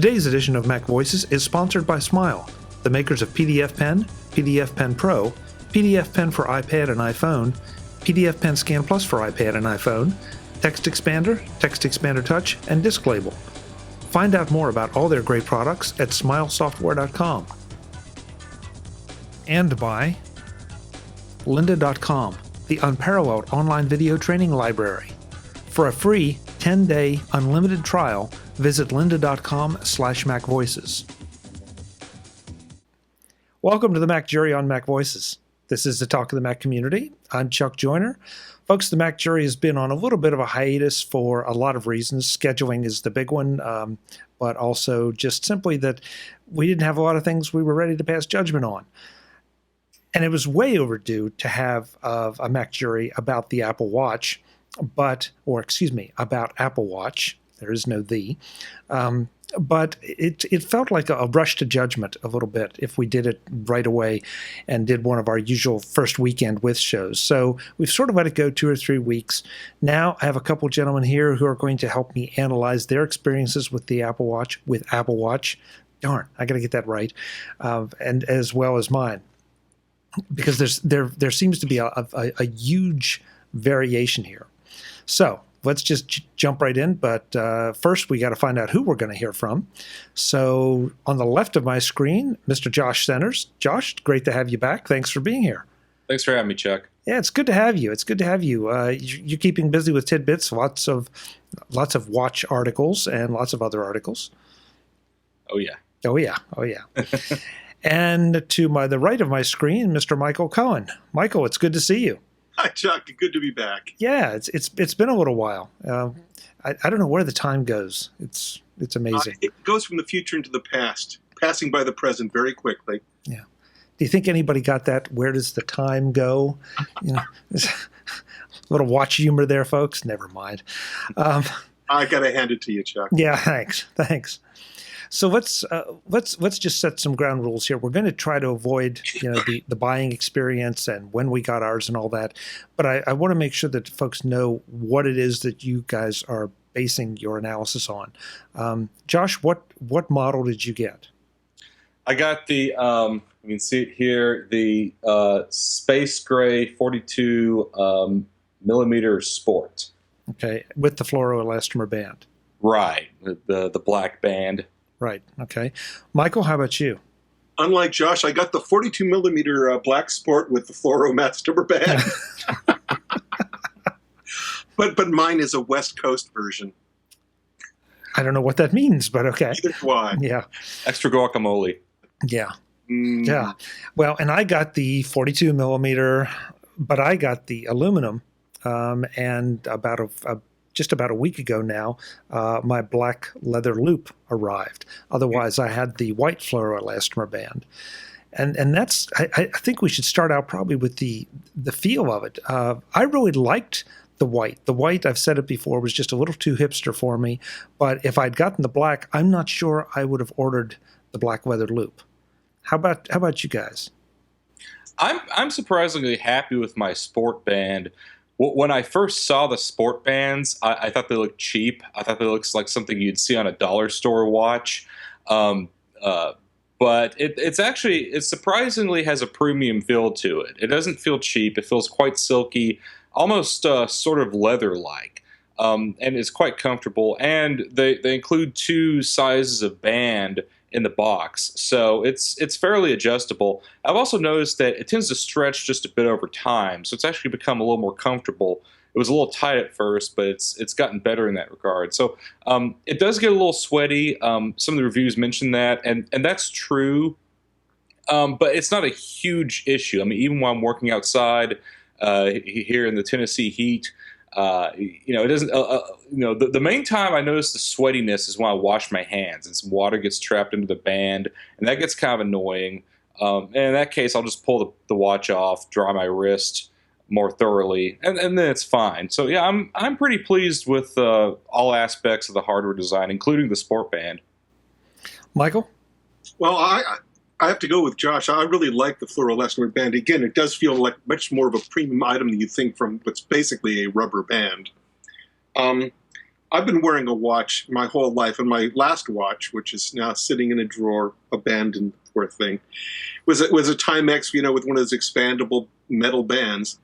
Today's edition of Mac Voices is sponsored by Smile, the makers of PDF Pen, PDF Pen Pro, PDF Pen for iPad and iPhone, PDF Pen Scan Plus for iPad and iPhone, Text Expander Touch, and Disk Label. Find out more about all their great products at smilesoftware.com. And by lynda.com, the unparalleled online video training library. For a free 10-day unlimited trial, visit lynda.com/MacVoices. Welcome to the MacJury on MacVoices. This is the Talk of the Mac community. I'm Chuck Joyner. Folks, the MacJury has been on a little bit of a hiatus for a lot of reasons. Scheduling is the big one, but also just simply that we didn't have a lot of things we were ready to pass judgment on. And it was way overdue to have a MacJury about the Apple Watch, about Apple Watch. There is no the. But it felt like a rush to judgment a little bit if we did it right away and did one of our usual first weekend with shows. So we've sort of let it go 2 or 3 weeks. Now I have a couple gentlemen here who are going to help me analyze their experiences with the Apple Watch, Darn, I got to get that right, and as well as mine. Because there seems to be a huge variation here. So let's just jump right in. But first, we got to find out who we're going to hear from. So on the left of my screen, Mr. Josh Centers. Josh, great to have you back. Thanks for being here. Thanks for having me, Chuck. Yeah, it's good to have you. It's good to have you. You're keeping busy with tidbits, lots of watch articles and lots of other articles. Oh yeah. Oh yeah. And to the right of my screen, Mr. Michael Cohen. Michael, it's good to see you. Hi, Chuck. Good to be back. Yeah, it's been a little while. I don't know where the time goes. It's amazing. It goes from the future into the past, passing by the present very quickly. Yeah. Do you think anybody got that? Where does the time go? You know, a little watch humor there, folks. Never mind. I got to hand it to you, Chuck. Yeah, thanks. So let's just set some ground rules here. We're going to try to avoid the buying experience and when we got ours and all that. But I want to make sure that folks know what it is that you guys are basing your analysis on. Josh, what model did you get? I got the you can see it here, the space gray 42 millimeter Sport. Okay, with the fluoroelastomer band. Right, the black band. Right. Okay. Michael, how about you? Unlike Josh, I got the 42 millimeter black Sport with the fluoroelastomer band. but mine is a West Coast version. I don't know what that means, but okay. Neither do I. Yeah. Extra guacamole. Yeah. Yeah. Well, and I got the 42 millimeter, but I got the aluminum, and just about a week ago now, my black leather loop arrived. Otherwise, I had the white fluoroelastomer band. And that's, I think we should start out probably with the feel of it. I really liked the white. The white, I've said it before, was just a little too hipster for me. But if I'd gotten the black, I'm not sure I would have ordered the black leather loop. How about you guys? I'm surprisingly happy with my Sport band. When I first saw the Sport bands, I thought they looked cheap. I thought they looked like something you'd see on a dollar store watch. But it surprisingly has a premium feel to it. It doesn't feel cheap. It feels quite silky, almost sort of leather-like, and it's quite comfortable. And they include 2 sizes of band in the box, so it's fairly adjustable. I've also noticed that it tends to stretch just a bit over time, so it's actually become a little more comfortable. It was a little tight at first, but it's gotten better in that regard. So it does get a little sweaty. Some of the reviews mention that, and that's true, but it's not a huge issue. I mean, even while I'm working outside here in the Tennessee heat, it doesn't. The main time I notice the sweatiness is when I wash my hands and some water gets trapped into the band, and that gets kind of annoying. And in that case, I'll just pull the watch off, dry my wrist more thoroughly, and then it's fine. So yeah, I'm pretty pleased with all aspects of the hardware design, including the Sport band. Michael? Well, I have to go with Josh. I really like the fluoroelastomer band. Again, it does feel like much more of a premium item than you think from what's basically a rubber band. I've been wearing a watch my whole life, and my last watch, which is now sitting in a drawer, abandoned, poor thing, was a Timex, with one of those expandable metal bands.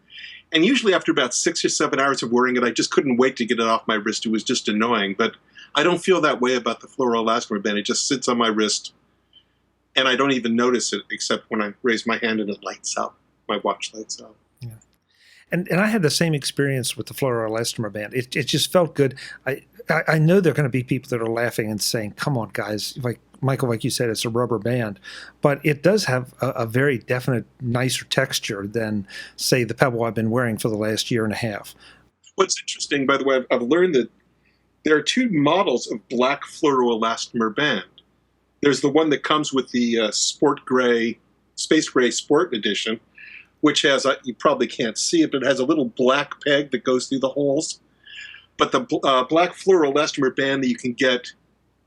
And usually after about 6 or 7 hours of wearing it, I just couldn't wait to get it off my wrist. It was just annoying. But I don't feel that way about the fluoroelastomer band. It just sits on my wrist, and I don't even notice it except when I raise my hand and it lights up. My watch lights up. Yeah. And I had the same experience with the fluoroelastomer band. It just felt good. I know there are going to be people that are laughing and saying, "Come on, guys!" Like Michael, like you said, it's a rubber band, but it does have a very definite, nicer texture than, say, the Pebble I've been wearing for the last year and a half. What's interesting, by the way, I've learned that there are two models of black fluoroelastomer band. There's the one that comes with the sport gray, space gray sport edition, which has, you probably can't see it, but it has a little black peg that goes through the holes. But the black fluoroelastomer band that you can get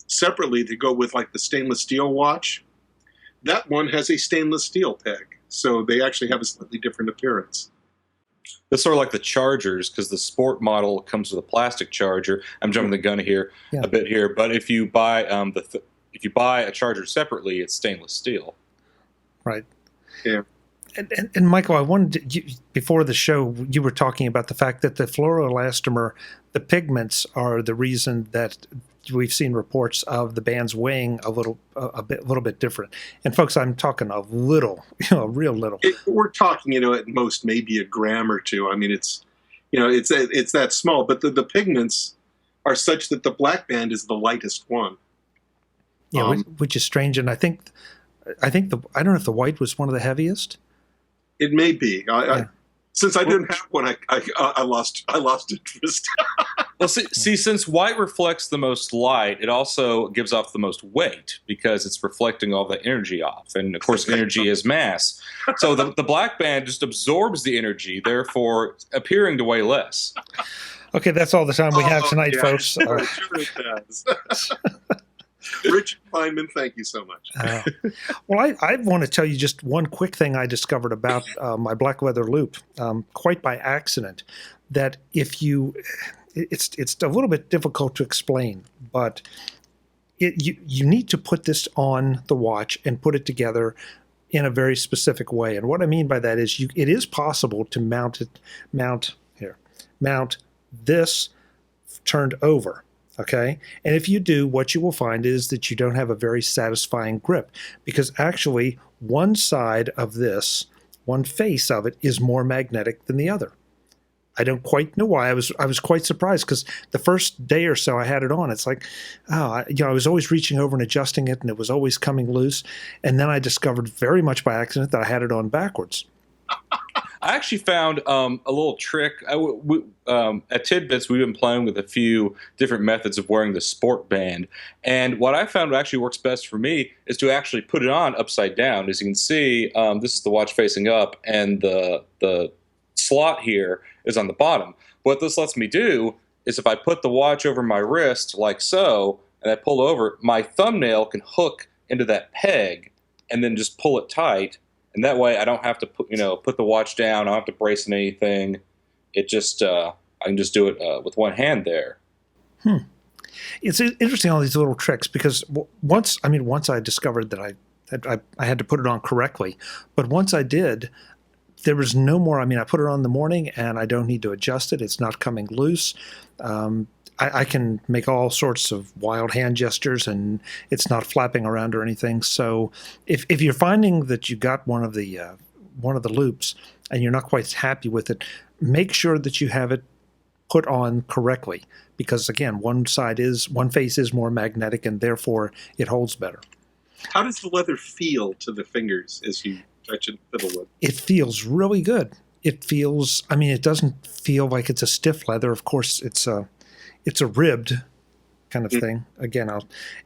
separately to go with like the stainless steel watch, that one has a stainless steel peg. So they actually have a slightly different appearance. It's sort of like the chargers, because the sport model comes with a plastic charger. I'm jumping the gun here a bit here, but if you buy if you buy a charger separately, it's stainless steel. Right. Yeah. And Michael, I wanted to, before the show, you were talking about the fact that the fluoroelastomer, the pigments are the reason that we've seen reports of the bands weighing a little bit different. And folks, I'm talking a little, real little. We're talking, at most maybe a gram or two. I mean, it's that small. But the pigments are such that the black band is the lightest one. Yeah, which is strange. And I think I don't know if the white was one of the heaviest. It may be. Since I didn't have one, I lost interest. Well, see, since white reflects the most light, it also gives off the most weight because it's reflecting all the energy off. And, of course, energy is mass. So the black band just absorbs the energy, therefore appearing to weigh less. Okay, that's all the time we have tonight, folks. Sure it does. Richard Kleinman, thank you so much. Well, I want to tell you just one quick thing I discovered about my black leather loop, quite by accident, that it's a little bit difficult to explain, but you need to put this on the watch and put it together in a very specific way. And what I mean by that is it is possible to mount this turned over. Okay. And if you do, what you will find is that you don't have a very satisfying grip, because actually one side of this, one face of it, is more magnetic than the other. I don't quite know why. I was quite surprised, because the first day or so I had it on, it's like, I was always reaching over and adjusting it, and it was always coming loose. And then I discovered very much by accident that I had it on backwards. I actually found a little trick. At Tidbits, we've been playing with a few different methods of wearing the sport band. And what I found actually works best for me is to actually put it on upside down. As you can see, this is the watch facing up, and the slot here is on the bottom. What this lets me do is if I put the watch over my wrist like so, and I pull over, my thumbnail can hook into that peg and then just pull it tight. And that way I don't have to put the watch down. I don't have to brace in anything. It just, I can just do it with one hand there. It's interesting, all these little tricks, because once I discovered that I had to put it on correctly, but once I did, there was no more. I put it on in the morning and I don't need to adjust it. It's not coming loose. I can make all sorts of wild hand gestures, and it's not flapping around or anything. So if you're finding that you got one of the loops and you're not quite happy with it, make sure that you have it put on correctly, because again, one face is more magnetic, and therefore it holds better. How does the leather feel to the fingers as you touch it fiddle with? It feels really good. It feels. It doesn't feel like it's a stiff leather. Of course, it's a ribbed kind of thing. Again,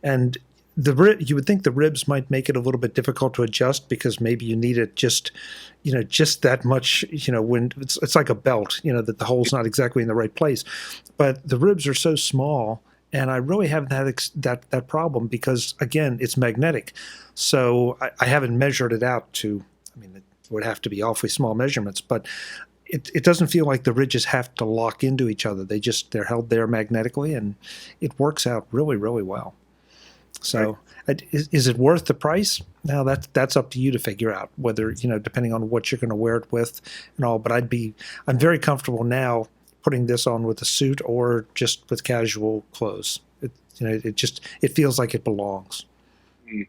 you would think the ribs might make it a little bit difficult to adjust, because maybe you need it just that much, when it's like a belt, that the hole's not exactly in the right place. But the ribs are so small, and I really haven't had that problem, because again, it's magnetic. So I haven't measured it out to, it would have to be awfully small measurements, but it doesn't feel like the ridges have to lock into each other. They're held there magnetically, and it works out really, really well. So, is it worth the price? Now that's up to you to figure out whether, depending on what you're going to wear it with and all. But I'm very comfortable now putting this on with a suit or just with casual clothes. It feels like it belongs. Mm.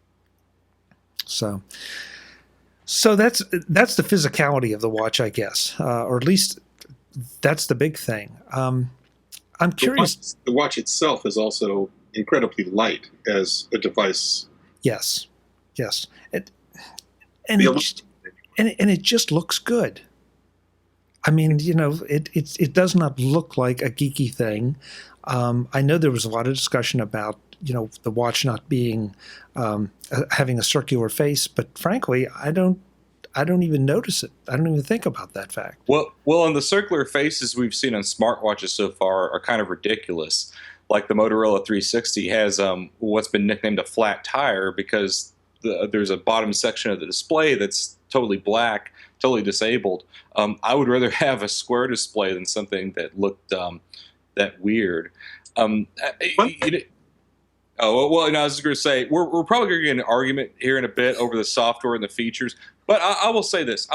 So that's the physicality of the watch, I guess, or at least that's the big thing. I'm curious. The watch itself is also incredibly light as a device. Yes. And it just looks good. I mean, it does not look like a geeky thing. I know there was a lot of discussion about, the watch not being having a circular face, but frankly, I don't even notice it. I don't even think about that fact. Well, and the circular faces we've seen on smartwatches so far are kind of ridiculous. Like the Motorola 360 has what's been nicknamed a flat tire because there's a bottom section of the display that's totally black, totally disabled. I would rather have a square display than something that looked that weird. I was just going to say, we're probably going to get an argument here in a bit over the software and the features, but I will say this.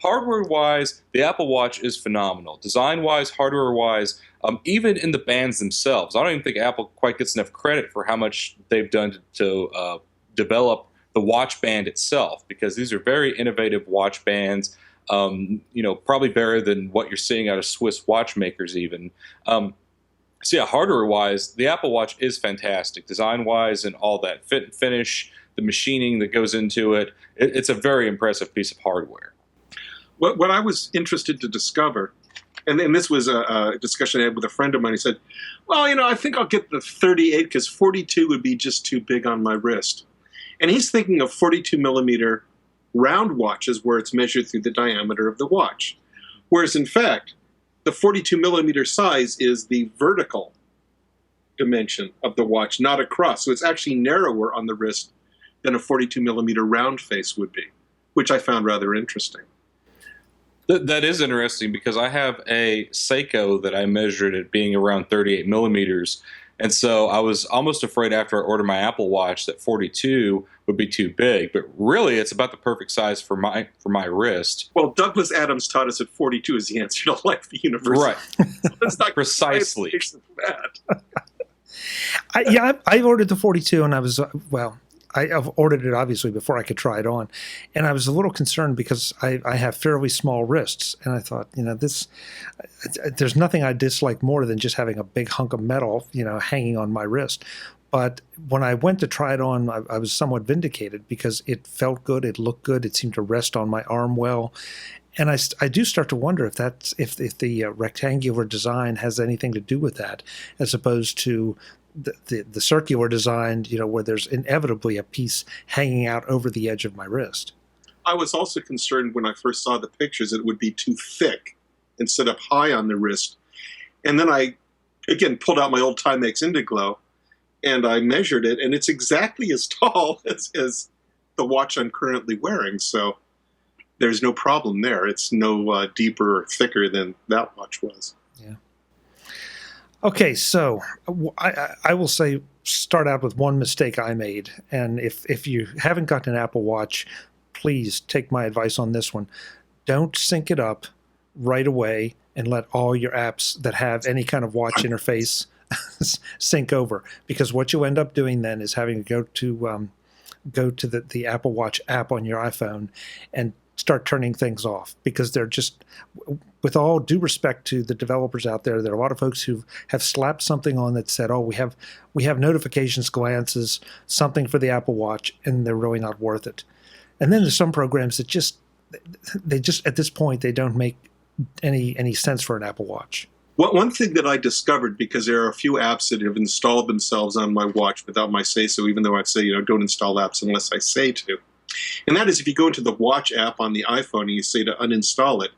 Hardware-wise, the Apple Watch is phenomenal. Design-wise, hardware-wise, even in the bands themselves. I don't even think Apple quite gets enough credit for how much they've done to develop the watch band itself, because these are very innovative watch bands, probably better than what you're seeing out of Swiss watchmakers even. So yeah, hardware-wise, the Apple Watch is fantastic. Design-wise and all that fit and finish, the machining that goes into it, it's a very impressive piece of hardware. What I was interested to discover, and this was a discussion I had with a friend of mine, he said, well, I think I'll get the 38 because 42 would be just too big on my wrist. And he's thinking of 42 millimeter round watches where it's measured through the diameter of the watch. Whereas in fact, the 42 millimeter size is the vertical dimension of the watch, not across. So it's actually narrower on the wrist than a 42 millimeter round face would be, which I found rather interesting. That is interesting because I have a Seiko that I measured at being around 38 millimeters. And so I was almost afraid after I ordered my Apple Watch that 42 would be too big, but really it's about the perfect size for my wrist. Well, Douglas Adams taught us that 42 is the answer to life, the universe. Right. So that's not precisely. I ordered the 42 and I was, I've ordered it obviously before I could try it on, and I was a little concerned because I have fairly small wrists, and I thought, there's nothing I dislike more than just having a big hunk of metal, hanging on my wrist. But when I went to try it on, I was somewhat vindicated because it felt good, it looked good, it seemed to rest on my arm well, and I do start to wonder if the rectangular design has anything to do with that, as opposed to the circular design, where there's inevitably a piece hanging out over the edge of my wrist. I was also concerned when I first saw the pictures that it would be too thick instead of high on the wrist. And then I, again, pulled out my old Timex Indiglo, and I measured it, and it's exactly as tall as the watch I'm currently wearing. So there's no problem there. It's no deeper or thicker than that watch was. Yeah. Okay, so I will say start out with one mistake I made, and if you haven't gotten an Apple Watch, please take my advice on this one. Don't sync it up right away and let all your apps that have any kind of watch interface sync over, because what you end up doing then is having to go to the Apple Watch app on your iPhone and start turning things off, because they're just, with all due respect to the developers out there, there are a lot of folks who have slapped something on that said, oh, we have notifications, glances, something for the Apple Watch, and they're really not worth it. And then there's some programs that just at this point, they don't make any sense for an Apple Watch. One thing that I discovered, because there are a few apps that have installed themselves on my watch without my say-so, even though I'd say, don't install apps unless I say to. And that is, if you go into the Watch app on the iPhone and you say to uninstall it,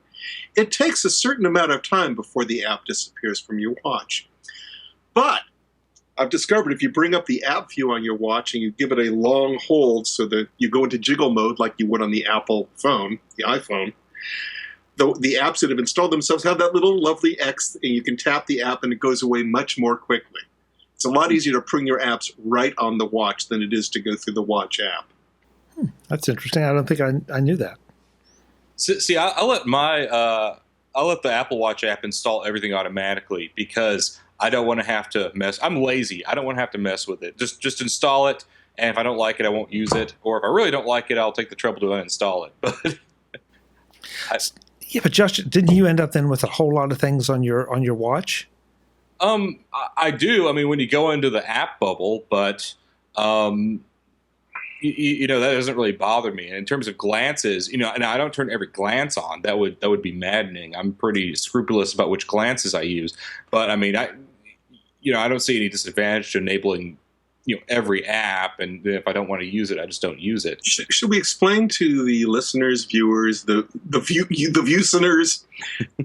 it takes a certain amount of time before the app disappears from your watch. But I've discovered if you bring up the app view on your watch and you give it a long hold so that you go into jiggle mode like you would on the Apple phone, the iPhone, the apps that have installed themselves have that little lovely X, and you can tap the app and it goes away much more quickly. It's a lot easier to bring your apps right on the watch than it is to go through the watch app. That's interesting. I don't think I knew that. See, I'll let I'll let the Apple Watch app install everything automatically because I don't want to have to mess. I'm lazy. I don't want to have to mess with it. Just install it, and if I don't like it, I won't use it. Or if I really don't like it, I'll take the trouble to uninstall it. But yeah, but Josh, didn't you end up then with a whole lot of things on your watch? I do. I mean, when you go into the app bubble, but you know, that doesn't really bother me. And in terms of glances, you know, and I don't turn every glance on. That would be maddening. I'm pretty scrupulous about which glances I use. But I mean, I don't see any disadvantage to enabling, you know, every app. And if I don't want to use it, I just don't use it. Should we explain to the listeners, viewers, the viewsinners,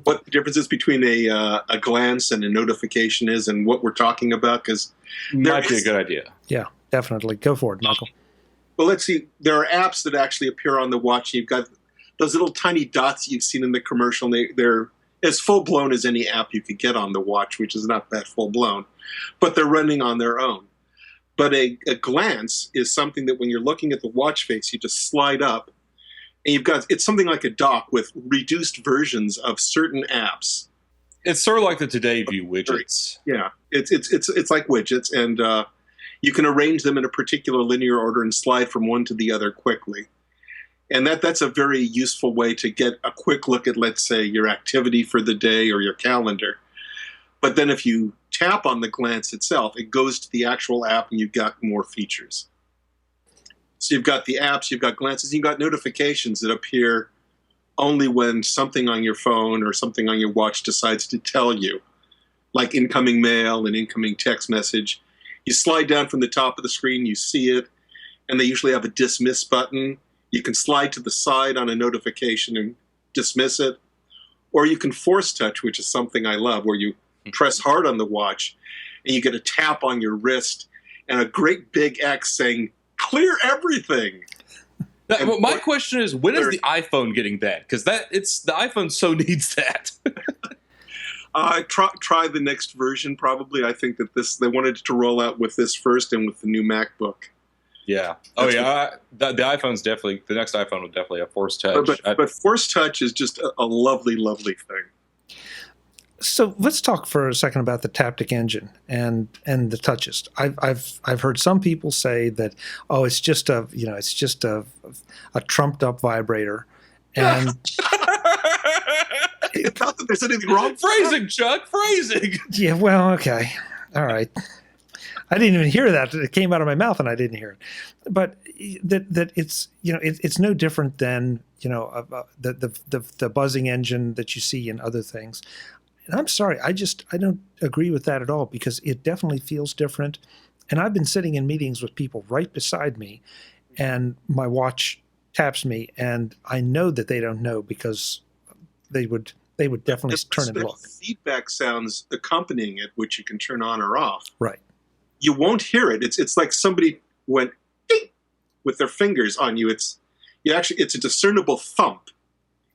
what the difference is between a glance and a notification is, and what we're talking about? Because might be a good idea. Yeah, definitely. Go for it, Michael. Well, let's see. There are apps that actually appear on the watch. You've got those little tiny dots you've seen in the commercial. They're as full-blown as any app you could get on the watch, which is not that full-blown. But they're running on their own. But a glance is something that when you're looking at the watch face, you just slide up. And it's something like a dock with reduced versions of certain apps. It's sort of like the Today View widgets. Yeah, it's like widgets, and you can arrange them in a particular linear order and slide from one to the other quickly. And that's a very useful way to get a quick look at, let's say, your activity for the day or your calendar. But then if you tap on the glance itself, it goes to the actual app and you've got more features. So you've got the apps, you've got glances, you've got notifications that appear only when something on your phone or something on your watch decides to tell you, like incoming mail and incoming text message. You slide down from the top of the screen, you see it, and they usually have a dismiss button. You can slide to the side on a notification and dismiss it. Or you can force touch, which is something I love, where you press hard on the watch and you get a tap on your wrist and a great big X saying, clear everything. My question is, when is the iPhone getting that? Because the iPhone so needs that. Try the next version, probably. I think that they wanted to roll out with this first and with the new MacBook. Yeah. Oh, yeah. The iPhone's definitely, the next iPhone will definitely have Force Touch. But Force Touch is just a lovely, lovely thing. So let's talk for a second about the Taptic engine and the touches. I've heard some people say that, oh, it's just a trumped up vibrator, and not that there's anything wrong. Phrasing, Chuck. Phrasing. Yeah. Well, okay. All right. I didn't even hear that. It came out of my mouth, and I didn't hear it. But that it's it's no different than the buzzing engine that you see in other things. And I'm sorry, I don't agree with that at all, because it definitely feels different. And I've been sitting in meetings with people right beside me, and my watch taps me, and I know that they don't know, because they would definitely turn and look. Feedback sounds accompanying it, which you can turn on or off. Right. You won't hear it. It's like somebody went ding with their fingers on you. It's a discernible thump.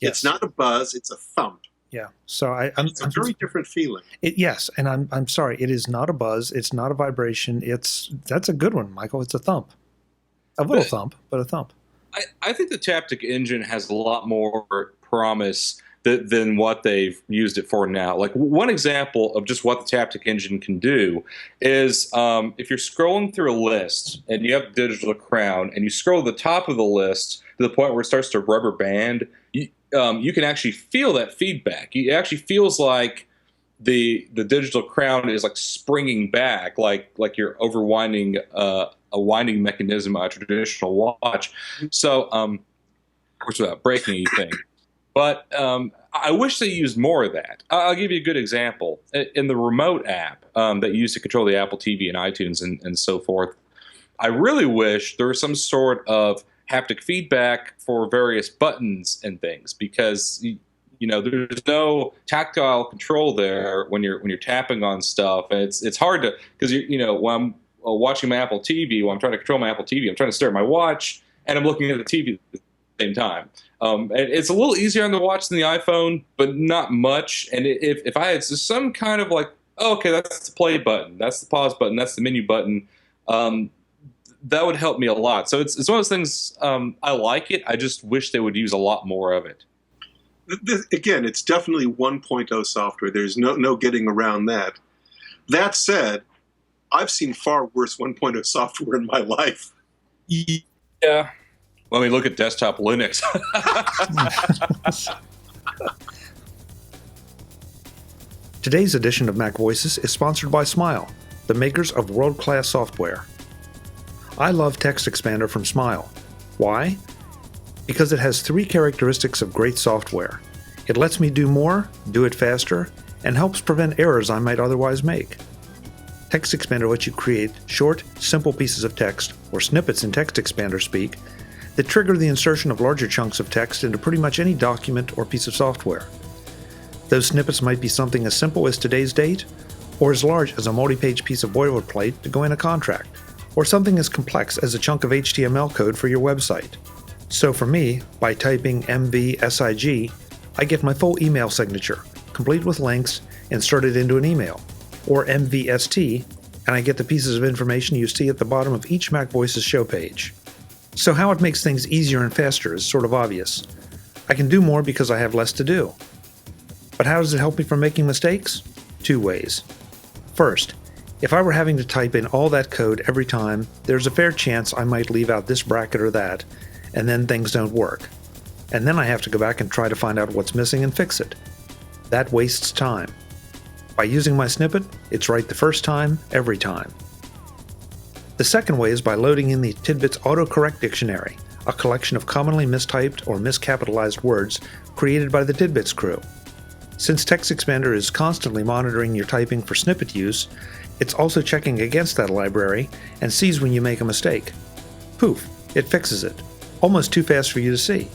Yes. It's not a buzz. It's a thump. Yeah. So it's a very different feeling. Yes, and I'm sorry. It is not a buzz. It's not a vibration. That's a good one, Michael. It's a thump, a little thump, but a thump. I think the Taptic engine has a lot more promise than what they've used it for now. Like, one example of just what the Taptic engine can do is if you're scrolling through a list and you have the digital crown and you scroll to the top of the list to the point where it starts to rubber band, you can actually feel that feedback. It actually feels like the digital crown is like springing back, like you're overwinding a winding mechanism on a traditional watch. So, of course, without breaking anything. But I wish they used more of that. I'll give you a good example. In the remote app that you use to control the Apple TV and iTunes and so forth, I really wish there was some sort of haptic feedback for various buttons and things, because there's no tactile control there when you're tapping on stuff. And it's hard to, because when I'm watching my Apple TV, when I'm trying to control my Apple TV, I'm trying to stare at my watch and I'm looking at the TV at the same time. And it's a little easier on the watch than the iPhone, but not much. And if I had just some kind of like, oh, okay, that's the play button, that's the pause button, that's the menu button, that would help me a lot. So it's one of those things. I like it. I just wish they would use a lot more of it. Again, it's definitely 1.0 software. There's no getting around that. That said, I've seen far worse 1.0 software in my life. Yeah. Let me look at desktop Linux. Today's edition of MacVoices is sponsored by Smile, the makers of world-class software. I love Text Expander from Smile. Why? Because it has 3 characteristics of great software. It lets me do more, do it faster, and helps prevent errors I might otherwise make. Text Expander lets you create short, simple pieces of text, or snippets in Text Expander speak, that trigger the insertion of larger chunks of text into pretty much any document or piece of software. Those snippets might be something as simple as today's date, or as large as a multi-page piece of boilerplate to go in a contract, or something as complex as a chunk of HTML code for your website. So for me, by typing MVSIG, I get my full email signature, complete with links, inserted into an email, or MVST, and I get the pieces of information you see at the bottom of each MacVoices show page. So how it makes things easier and faster is sort of obvious. I can do more because I have less to do. But how does it help me from making mistakes? 2 ways. First, if I were having to type in all that code every time, there's a fair chance I might leave out this bracket or that, and then things don't work. And then I have to go back and try to find out what's missing and fix it. That wastes time. By using my snippet, it's right the first time, every time. The second way is by loading in the Tidbits Autocorrect Dictionary, a collection of commonly mistyped or miscapitalized words created by the Tidbits crew. Since Text Expander is constantly monitoring your typing for snippet use, it's also checking against that library and sees when you make a mistake. Poof, it fixes it, almost too fast for you to see.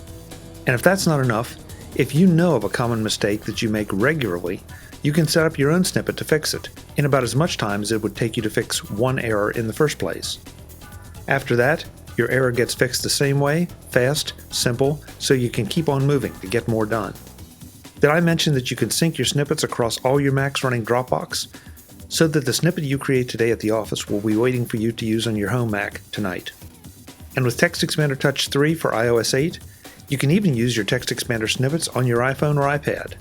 And if that's not enough, if you know of a common mistake that you make regularly, you can set up your own snippet to fix it, in about as much time as it would take you to fix one error in the first place. After that, your error gets fixed the same way, fast, simple, so you can keep on moving to get more done. Did I mention that you can sync your snippets across all your Macs running Dropbox, so that the snippet you create today at the office will be waiting for you to use on your home Mac tonight? And with Text Expander Touch 3 for iOS 8, you can even use your Text Expander snippets on your iPhone or iPad.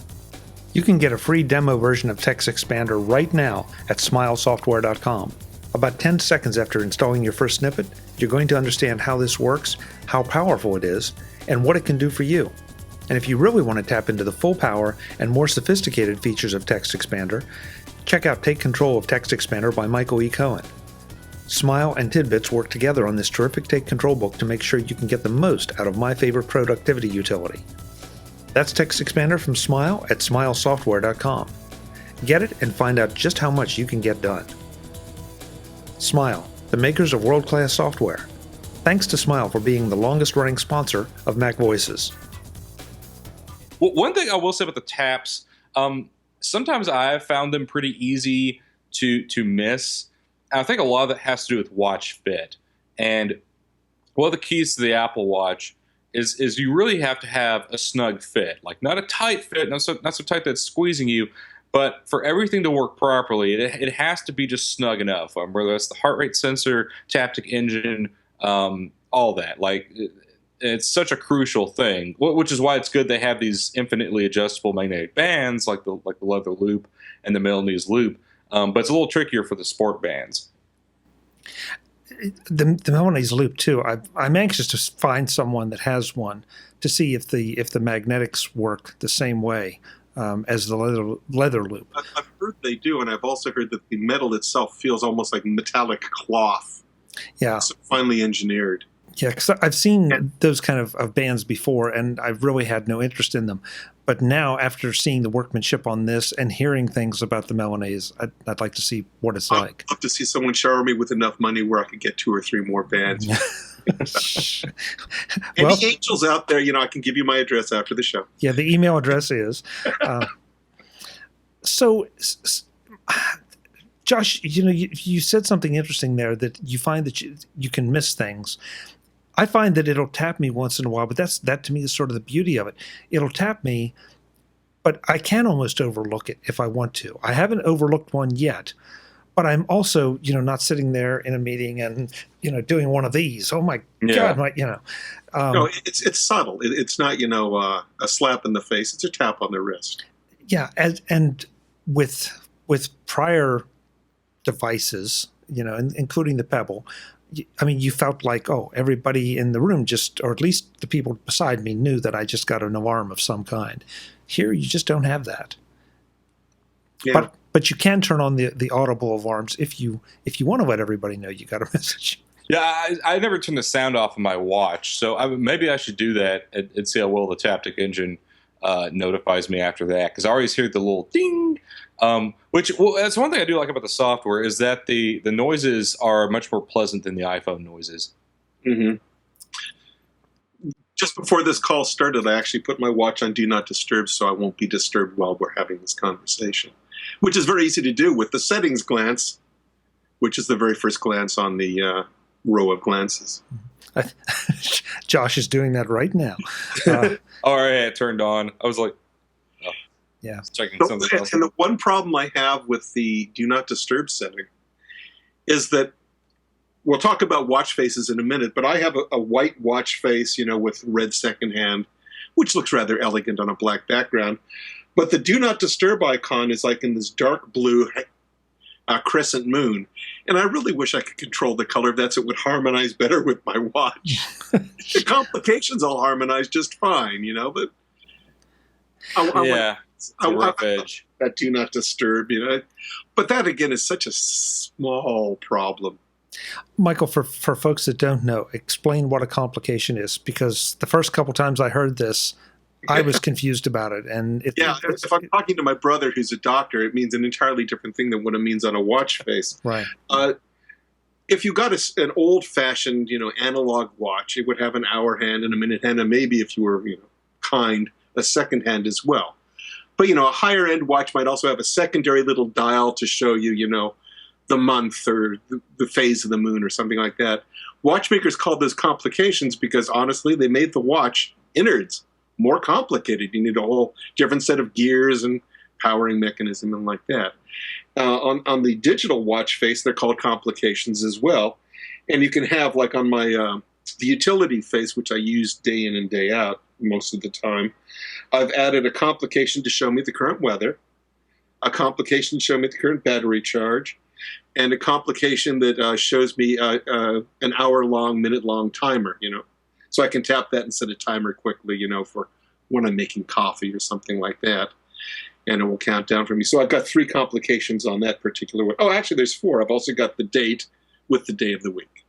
You can get a free demo version of Text Expander right now at smilesoftware.com. About 10 seconds after installing your first snippet, you're going to understand how this works, how powerful it is, and what it can do for you. And if you really want to tap into the full power and more sophisticated features of Text Expander, check out Take Control of Text Expander by Michael E. Cohen. Smile and Tidbits work together on this terrific Take Control book to make sure you can get the most out of my favorite productivity utility. That's Text Expander from Smile at smilesoftware.com. Get it and find out just how much you can get done. Smile, the makers of world-class software. Thanks to Smile for being the longest-running sponsor of MacVoices. Well, one thing I will say about the taps, sometimes I have found them pretty easy to miss. And I think a lot of that has to do with watch fit. And one of the keys to the Apple Watch is you really have to have a snug fit, like not a tight fit, not so tight that it's squeezing you, but for everything to work properly, it has to be just snug enough. Whether that's the heart rate sensor, Taptic Engine, all that. Like it's such a crucial thing, which is why it's good they have these infinitely adjustable magnetic bands, like the leather loop and the Milanese loop. But it's a little trickier for the sport bands. The Milanese loop too. I'm anxious to find someone that has one to see if the magnetics work the same way as the leather loop. I've heard they do, and I've also heard that the metal itself feels almost like metallic cloth. Yeah, so finely engineered. Yeah, because I've seen those kind of bands before, and I've really had no interest in them. But now, after seeing the workmanship on this and hearing things about the Milanese, I'd like to see what it's like. I'd love to see someone shower me with enough money where I could get 2 or 3 more bands. Any angels out there, I can give you my address after the show. Yeah, the email address is. So, Josh, you said something interesting there, that you find that you can miss things. I find that it'll tap me once in a while, but that to me is sort of the beauty of it. It'll tap me, but I can almost overlook it if I want to. I haven't overlooked one yet, but I'm also, not sitting there in a meeting and, doing one of these. Oh my God, no, it's subtle. It's not, a slap in the face. It's a tap on the wrist. Yeah, and with prior devices, including the Pebble, you felt like, oh, everybody in the room or at least the people beside me knew that I just got an alarm of some kind. Here, you just don't have that. Yeah. But you can turn on the audible alarms if you want to let everybody know you got a message. Yeah, I never turn the sound off of my watch, so maybe I should do that and see how well the Taptic engine notifies me after that, because I always hear the little ding. That's one thing I do like about the software, is that the noises are much more pleasant than the iPhone noises. Mm-hmm. Just before this call started, I actually put my watch on Do Not Disturb so I won't be disturbed while we're having this conversation, which is very easy to do with the settings glance, which is the very first glance on the row of glances. Josh is doing that right now. All right, it turned on. I was like, oh, yeah, checking something else. And the one problem I have with the Do Not Disturb setting is that, we'll talk about watch faces in a minute, but I have a white watch face, with red second hand, which looks rather elegant on a black background. But the Do Not Disturb icon is like in this dark blue crescent moon. And I really wish I could control the color of that so it would harmonize better with my watch. The complications all harmonize just fine, but I rough edge. That Do Not Disturb, But that, again, is such a small problem. Michael, for folks that don't know, explain what a complication is, because the first couple times I heard this, I was confused about it. And if I'm talking to my brother who's a doctor, it means an entirely different thing than what it means on a watch face. Right. If you got an old-fashioned, analog watch, it would have an hour hand and a minute hand, and maybe if you were, kind, a second hand as well. But, a higher-end watch might also have a secondary little dial to show you, the month or the phase of the moon or something like that. Watchmakers called those complications because, honestly, they made the watch innards more complicated. You need a whole different set of gears and powering mechanism and like that. On the digital watch face, they're called complications as well. And you can have, like on my the utility face, which I use day in and day out most of the time, I've added a complication to show me the current weather, a complication to show me the current battery charge, and a complication that shows me an hour-long, minute-long timer, So I can tap that and set a timer quickly, for when I'm making coffee or something like that. And it will count down for me. So I've got 3 complications on that particular one. Oh, actually, there's 4. I've also got the date with the day of the week.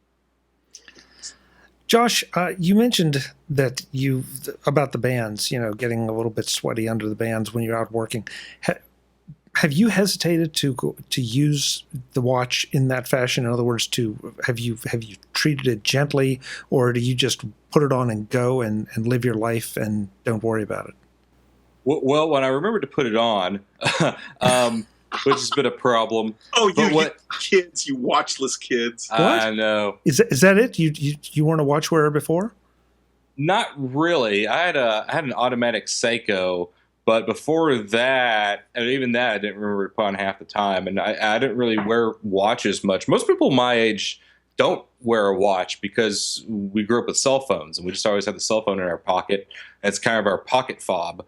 Josh, you mentioned that about the bands, getting a little bit sweaty under the bands when you're out working. Have you hesitated to use the watch in that fashion? In other words, have you treated it gently, or do you just put it on and go and live your life and don't worry about it? Well, when I remembered to put it on, which has been a problem. Oh, you kids, you watchless kids! What? I know. Is that it? You weren't a watch wearer before? Not really. I had an automatic Seiko. But before that, and even that, I didn't remember to put on half the time. And I didn't really wear watches much. Most people my age don't wear a watch because we grew up with cell phones. And we just always had the cell phone in our pocket. And it's kind of our pocket fob.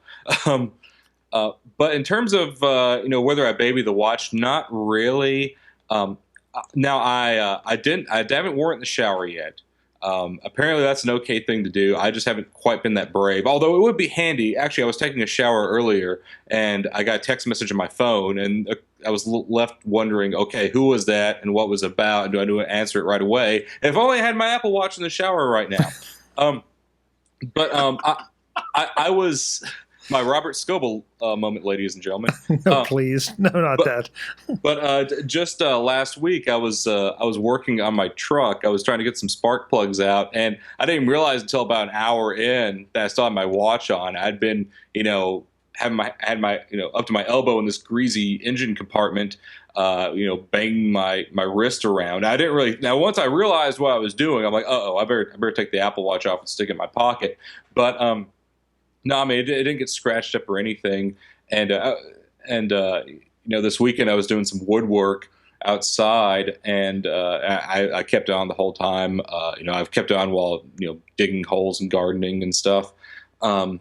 But in terms of, whether I baby the watch, not really. Now, I haven't worn it in the shower yet. Apparently that's an okay thing to do. I just haven't quite been that brave. Although it would be handy. Actually, I was taking a shower earlier, and I got a text message on my phone, and I was left wondering, okay, who was that, and what was it about, and do I need to answer it right away? And if only I had my Apple Watch in the shower right now. I was my Robert Scoble moment, ladies and gentlemen. No, please, no, not that. But just last week, I was working on my truck. I was trying to get some spark plugs out, and I didn't even realize until about an hour in that I still had my watch on. I'd been, had my up to my elbow in this greasy engine compartment, banging my wrist around. I didn't really. Now, once I realized what I was doing, I'm like, oh, I better take the Apple Watch off and stick it in my pocket. But no, I mean, it didn't get scratched up or anything. And this weekend I was doing some woodwork outside, and I kept it on the whole time. I've kept it on while digging holes and gardening and stuff. And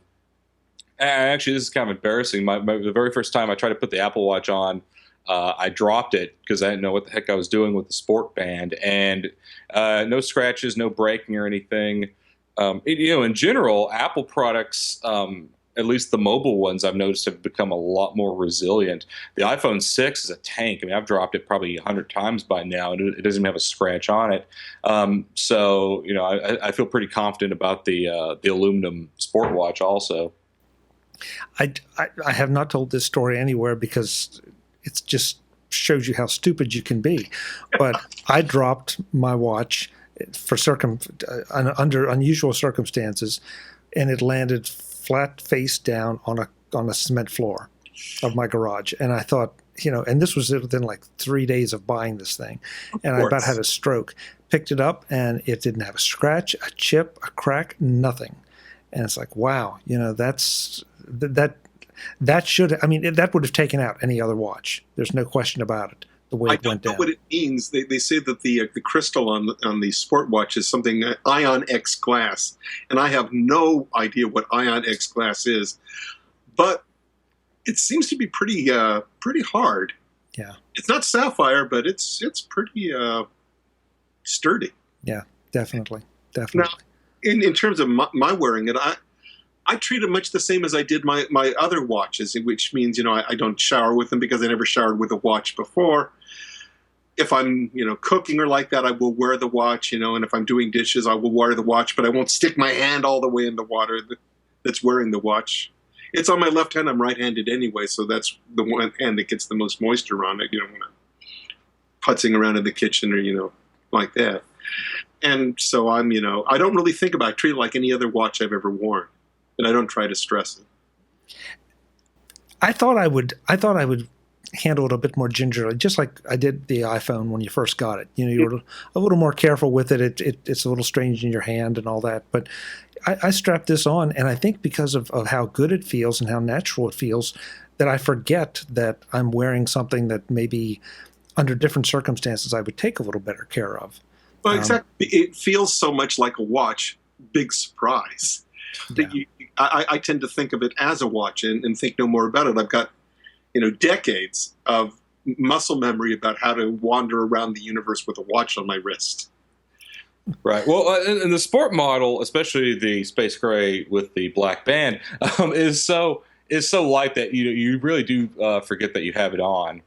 actually, this is kind of embarrassing. The very first time I tried to put the Apple Watch on, I dropped it because I didn't know what the heck I was doing with the sport band, and no scratches, no breaking or anything. In general, Apple products, at least the mobile ones, I've noticed have become a lot more resilient. The iPhone 6 is a tank. I mean, I've dropped it probably 100 times by now, and it doesn't have a scratch on it. So I feel pretty confident about the aluminum sport watch also. I have not told this story anywhere because it just shows you how stupid you can be. But I dropped my watch for under unusual circumstances, and it landed flat face down on a cement floor of my garage. And I thought, and this was within like 3 days of buying this thing, and I about had a stroke. Picked it up, and it didn't have a scratch, a chip, a crack, nothing. And it's like, wow, that should, I mean, that would have taken out any other watch. There's no question about it. The way it went down. I don't know what it means. They say that the crystal on the sport watch is something Ion X glass, and I have no idea what Ion X glass is, but it seems to be pretty hard. Yeah, it's not sapphire, but it's pretty sturdy. Yeah, definitely. Now, in terms of my wearing it, I treat it much the same as I did my other watches, which means, I don't shower with them because I never showered with a watch before. If I'm, cooking or like that, I will wear the watch, and if I'm doing dishes, I will wear the watch, but I won't stick my hand all the way in the water that's wearing the watch. It's on my left hand. I'm right-handed anyway, so that's the one hand that gets the most moisture on it, when I'm putzing around in the kitchen or, like that. And so I'm, I don't really think about it. I treat it like any other watch I've ever worn. And I don't try to stress it. I thought I would handle it a bit more gingerly, just like I did the iPhone when you first got it. You're a little more careful with it. It's a little strange in your hand and all that. But I strapped this on, and I think because of how good it feels and how natural it feels, that I forget that I'm wearing something that maybe under different circumstances I would take a little better care of. Well, exactly. It feels so much like a watch. Big surprise. Yeah. I tend to think of it as a watch and think no more about it. I've got, decades of muscle memory about how to wander around the universe with a watch on my wrist. Right. Well, and the sport model, especially the space gray with the black band, is so light that you really do forget that you have it on.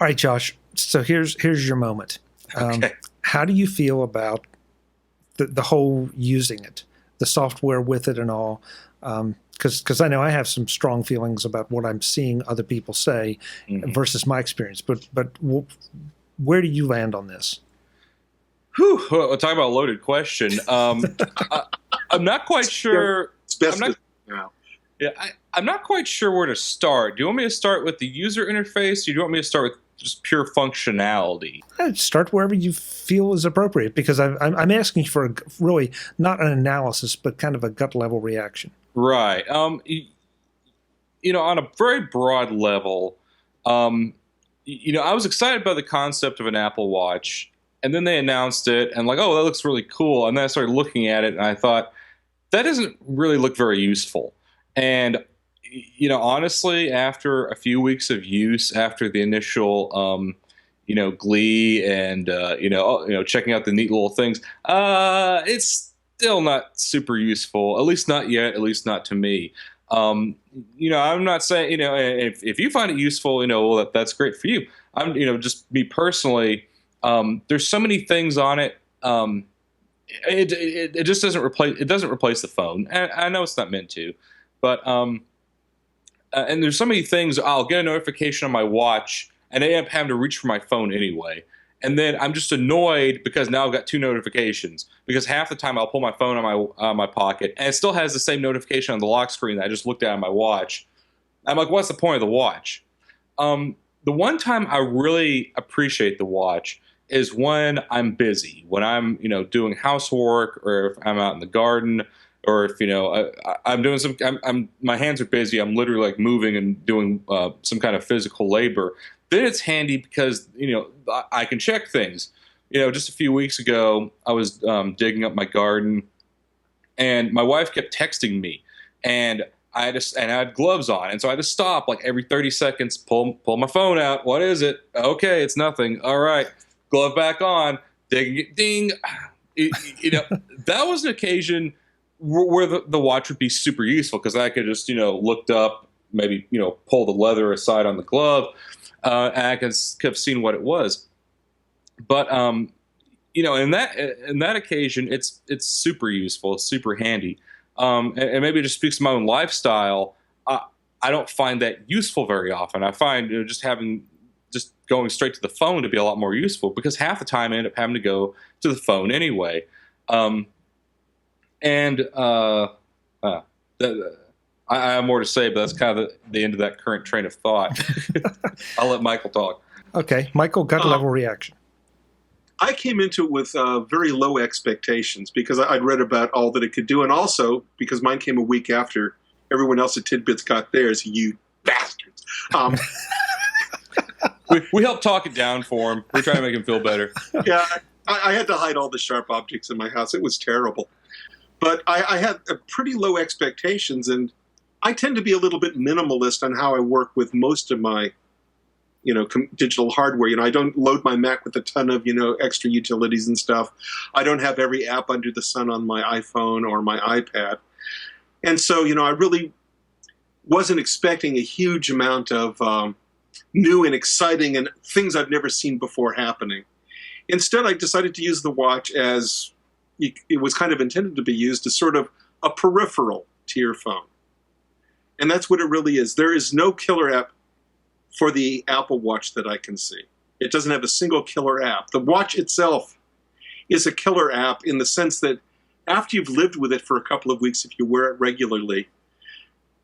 All right, Josh. So here's your moment. Okay. How do you feel about the whole using it, the software with it and all? Because I know I have some strong feelings about what I'm seeing other people say versus my experience. But where do you land on this? Whew, we'll talk about a loaded question. I'm not quite sure. I'm not quite sure where to start. Do you want me to start with the user interface, or do you want me to start with just pure functionality? I'd start wherever you feel is appropriate, because I'm asking for really not an analysis, but kind of a gut level reaction. Right. On a very broad level, I was excited by the concept of an Apple Watch, and then they announced it, and oh, that looks really cool. And then I started looking at it, and I thought, that doesn't really look very useful. And honestly, after a few weeks of use, after the initial, glee and checking out the neat little things, it's still not super useful. At least not yet. At least not to me. I'm not saying if you find it useful, well, that's great for you. I'm just me personally. There's so many things on it. It just doesn't replace the phone. And I know it's not meant to, but and there's so many things. I'll get a notification on my watch, and I end up having to reach for my phone anyway. And then I'm just annoyed because now I've got two notifications. Because half the time I'll pull my phone on my pocket, and it still has the same notification on the lock screen that I just looked at on my watch. I'm like, what's the point of the watch? the one time I really appreciate the watch is when I'm busy, when I'm, doing housework, or if I'm out in the garden, or if, I'm doing my hands are busy. I'm literally like moving and doing some kind of physical labor. Then it's handy because, I can check things. Just a few weeks ago, I was digging up my garden, and my wife kept texting me, and I had gloves on, and so I had to stop like every 30 seconds, pull my phone out. What is it? Okay, it's nothing. All right, glove back on. Ding, ding. That was an occasion where the watch would be super useful, because I could just looked up, maybe pull the leather aside on the glove, and I could have seen what it was. But in that occasion, it's super useful. It's super handy. And maybe it just speaks to my own lifestyle. I don't find that useful very often. I find just going straight to the phone to be a lot more useful, because half the time I end up having to go to the phone anyway. I have more to say, but that's kind of the end of that current train of thought. I'll let Michael talk. Okay, Michael, gut level reaction. I came into it with very low expectations, because I'd read about all that it could do, and also because mine came a week after everyone else at Tidbits got theirs. You bastards! We helped talk it down for him. We're trying to make him feel better. Yeah, I had to hide all the sharp objects in my house. It was terrible. But I had pretty low expectations, and I tend to be a little bit minimalist on how I work with most of my digital hardware. I don't load my Mac with a ton of, extra utilities and stuff. I don't have every app under the sun on my iPhone or my iPad. And so, I really wasn't expecting a huge amount of new and exciting and things I've never seen before happening. Instead, I decided to use the watch as it was kind of intended to be used, as sort of a peripheral to your phone. And that's what it really is. There is no killer app for the Apple Watch that I can see. It doesn't have a single killer app. The watch itself is a killer app in the sense that after you've lived with it for a couple of weeks, if you wear it regularly,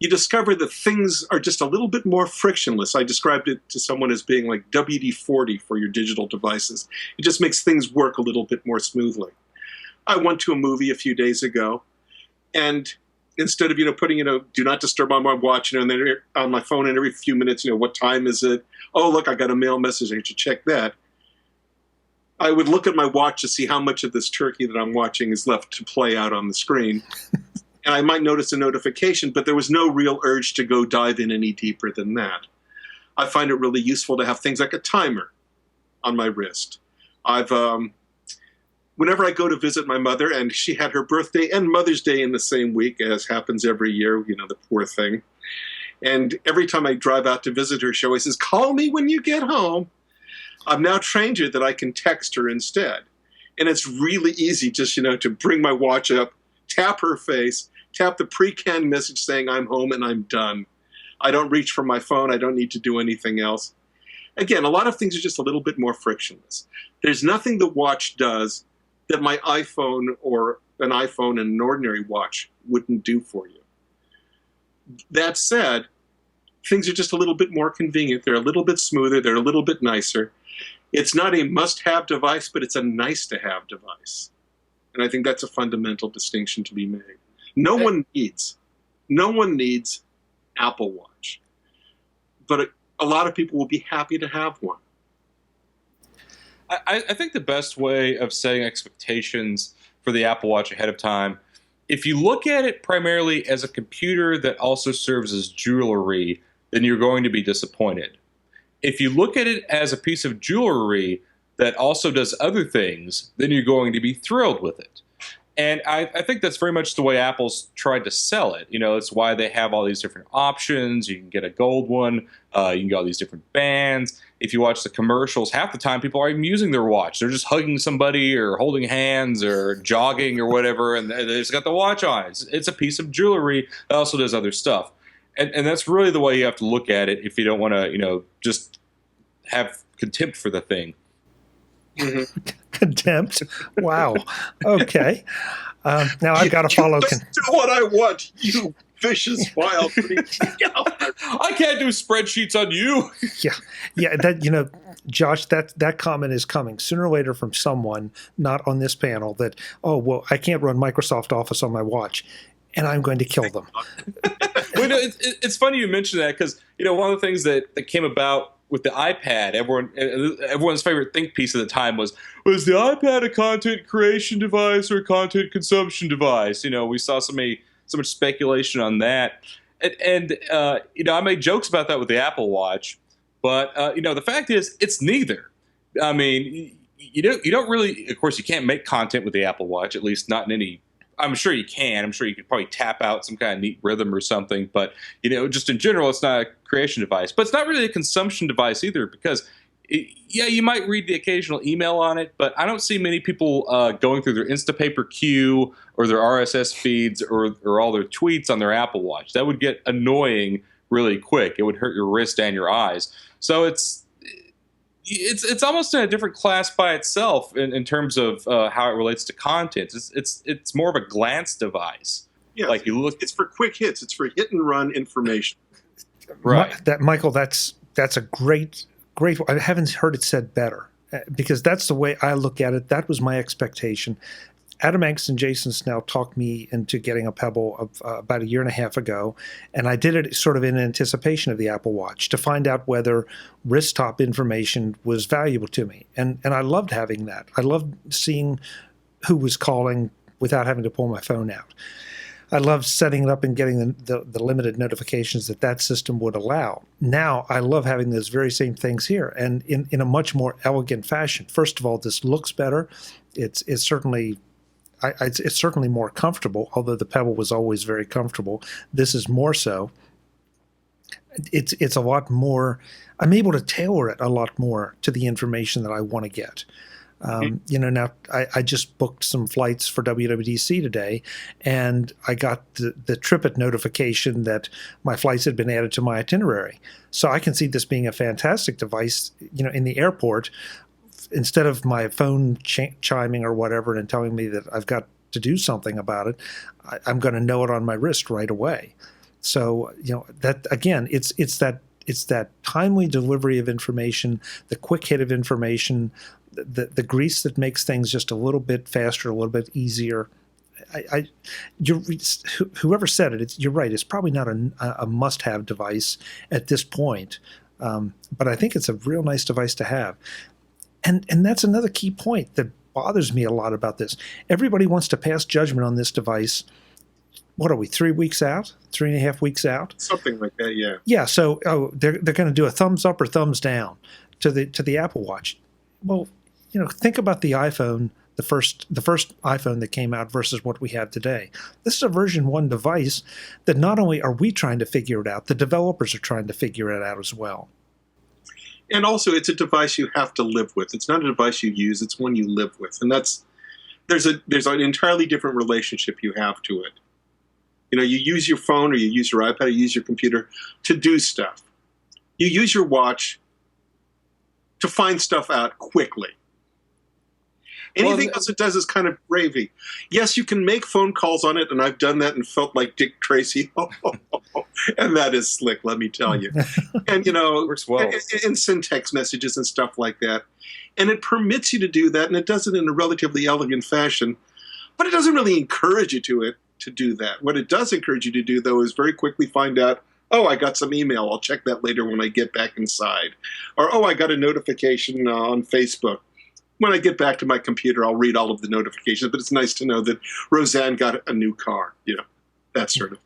you discover that things are just a little bit more frictionless. I described it to someone as being like WD-40 for your digital devices. It just makes things work a little bit more smoothly. I went to a movie a few days ago, and instead of putting do not disturb on my watch, and then on my phone, and every few minutes, what time is it? Oh, look, I got a mail message. I should check that. I would look at my watch to see how much of this turkey that I'm watching is left to play out on the screen. And I might notice a notification, but there was no real urge to go dive in any deeper than that. I find it really useful to have things like a timer on my wrist. Whenever I go to visit my mother, and she had her birthday and Mother's Day in the same week, as happens every year, the poor thing. And every time I drive out to visit her, she always says, "Call me when you get home." I've now trained her that I can text her instead. And it's really easy just, to bring my watch up, tap her face, tap the pre-canned message saying I'm home, and I'm done. I don't reach for my phone. I don't need to do anything else. Again, a lot of things are just a little bit more frictionless. There's nothing the watch does that my iPhone or an iPhone and an ordinary watch wouldn't do for you. That said, things are just a little bit more convenient. They're a little bit smoother. They're a little bit nicer. It's not a must-have device, but it's a nice-to-have device. And I think that's a fundamental distinction to be made. No one needs Apple Watch. But a lot of people will be happy to have one. I think the best way of setting expectations for the Apple Watch ahead of time, if you look at it primarily as a computer that also serves as jewelry, then you're going to be disappointed. If you look at it as a piece of jewelry that also does other things, then you're going to be thrilled with it. And I think that's very much the way Apple's tried to sell it. It's why they have all these different options. You can get a gold one. You can get all these different bands. If you watch the commercials, half the time people aren't even using their watch. They're just hugging somebody or holding hands or jogging or whatever, and they just got the watch on. It's a piece of jewelry that also does other stuff. And that's really the way you have to look at it if you don't want to, just have contempt for the thing. Mm-hmm. Contempt. Wow. Okay. Now I've got to follow. Don't do what I want, you vicious, wild. I can't do spreadsheets on you. Yeah. That Josh, that comment is coming sooner or later from someone not on this panel. That I can't run Microsoft Office on my watch, and I'm going to kill them. Well, it's funny you mention that because one of the things that came about with the iPad, everyone's favorite think piece at the time was the iPad a content creation device or a content consumption device? We saw so much speculation on that, and I made jokes about that with the Apple Watch, but the fact is it's neither. I mean, you don't really, of course, you can't make content with the Apple Watch, at least not in any. I'm sure you can. I'm sure you could probably tap out some kind of neat rhythm or something. But, just in general, it's not a creation device. But it's not really a consumption device either because, you might read the occasional email on it, but I don't see many people going through their Instapaper queue or their RSS feeds or all their tweets on their Apple Watch. That would get annoying really quick. It would hurt your wrist and your eyes. So it's almost in a different class by itself in terms of how it relates to content. It's more of a glance device. Yeah, like you look. It's for quick hits. It's for hit and run information. Right. Michael, that's a great. I haven't heard it said better because that's the way I look at it. That was my expectation. Adam Angst and Jason Snell talked me into getting a Pebble about 1.5 years ago, and I did it sort of in anticipation of the Apple Watch to find out whether wrist-top information was valuable to me. And I loved having that. I loved seeing who was calling without having to pull my phone out. I loved setting it up and getting the limited notifications that system would allow. Now I love having those very same things here, and in a much more elegant fashion. First of all, this looks better. It's certainly more comfortable, although the Pebble was always very comfortable. This is more so. It's a lot more. I'm able to tailor it a lot more to the information that I want to get. Now I just booked some flights for WWDC today, and I got the TripIt notification that my flights had been added to my itinerary. So I can see this being a fantastic device, in the airport. Instead of my phone chiming or whatever and telling me that I've got to do something about it, I'm going to know it on my wrist right away. So, that again, it's that timely delivery of information, the quick hit of information, the grease that makes things just a little bit faster, a little bit easier. Whoever said it, you're right. It's probably not a must-have device at this point, but I think it's a real nice device to have. And that's another key point that bothers me a lot about this. Everybody wants to pass judgment on this device. What are we, 3 weeks out? 3.5 weeks out? Something like that, yeah. Yeah, so they're going to do a thumbs up or thumbs down to the Apple Watch. Well, think about the iPhone, the first iPhone that came out versus what we have today. This is a version 1 device that not only are we trying to figure it out, the developers are trying to figure it out as well. And also, it's a device you have to live with. It's not a device you use; it's one you live with, and there's an entirely different relationship you have to it. You use your phone, or you use your iPad, or you use your computer to do stuff. You use your watch to find stuff out quickly. Anything else it does is kind of gravy. Yes, you can make phone calls on it, and I've done that and felt like Dick Tracy. And that is slick, let me tell you. And, works well. And send text messages and stuff like that. And it permits you to do that, and it does it in a relatively elegant fashion. But it doesn't really encourage you to do that. What it does encourage you to do, though, is very quickly find out, I got some email. I'll check that later when I get back inside. Or, I got a notification on Facebook. When I get back to my computer, I'll read all of the notifications, but it's nice to know that Roseanne got a new car, that sort of.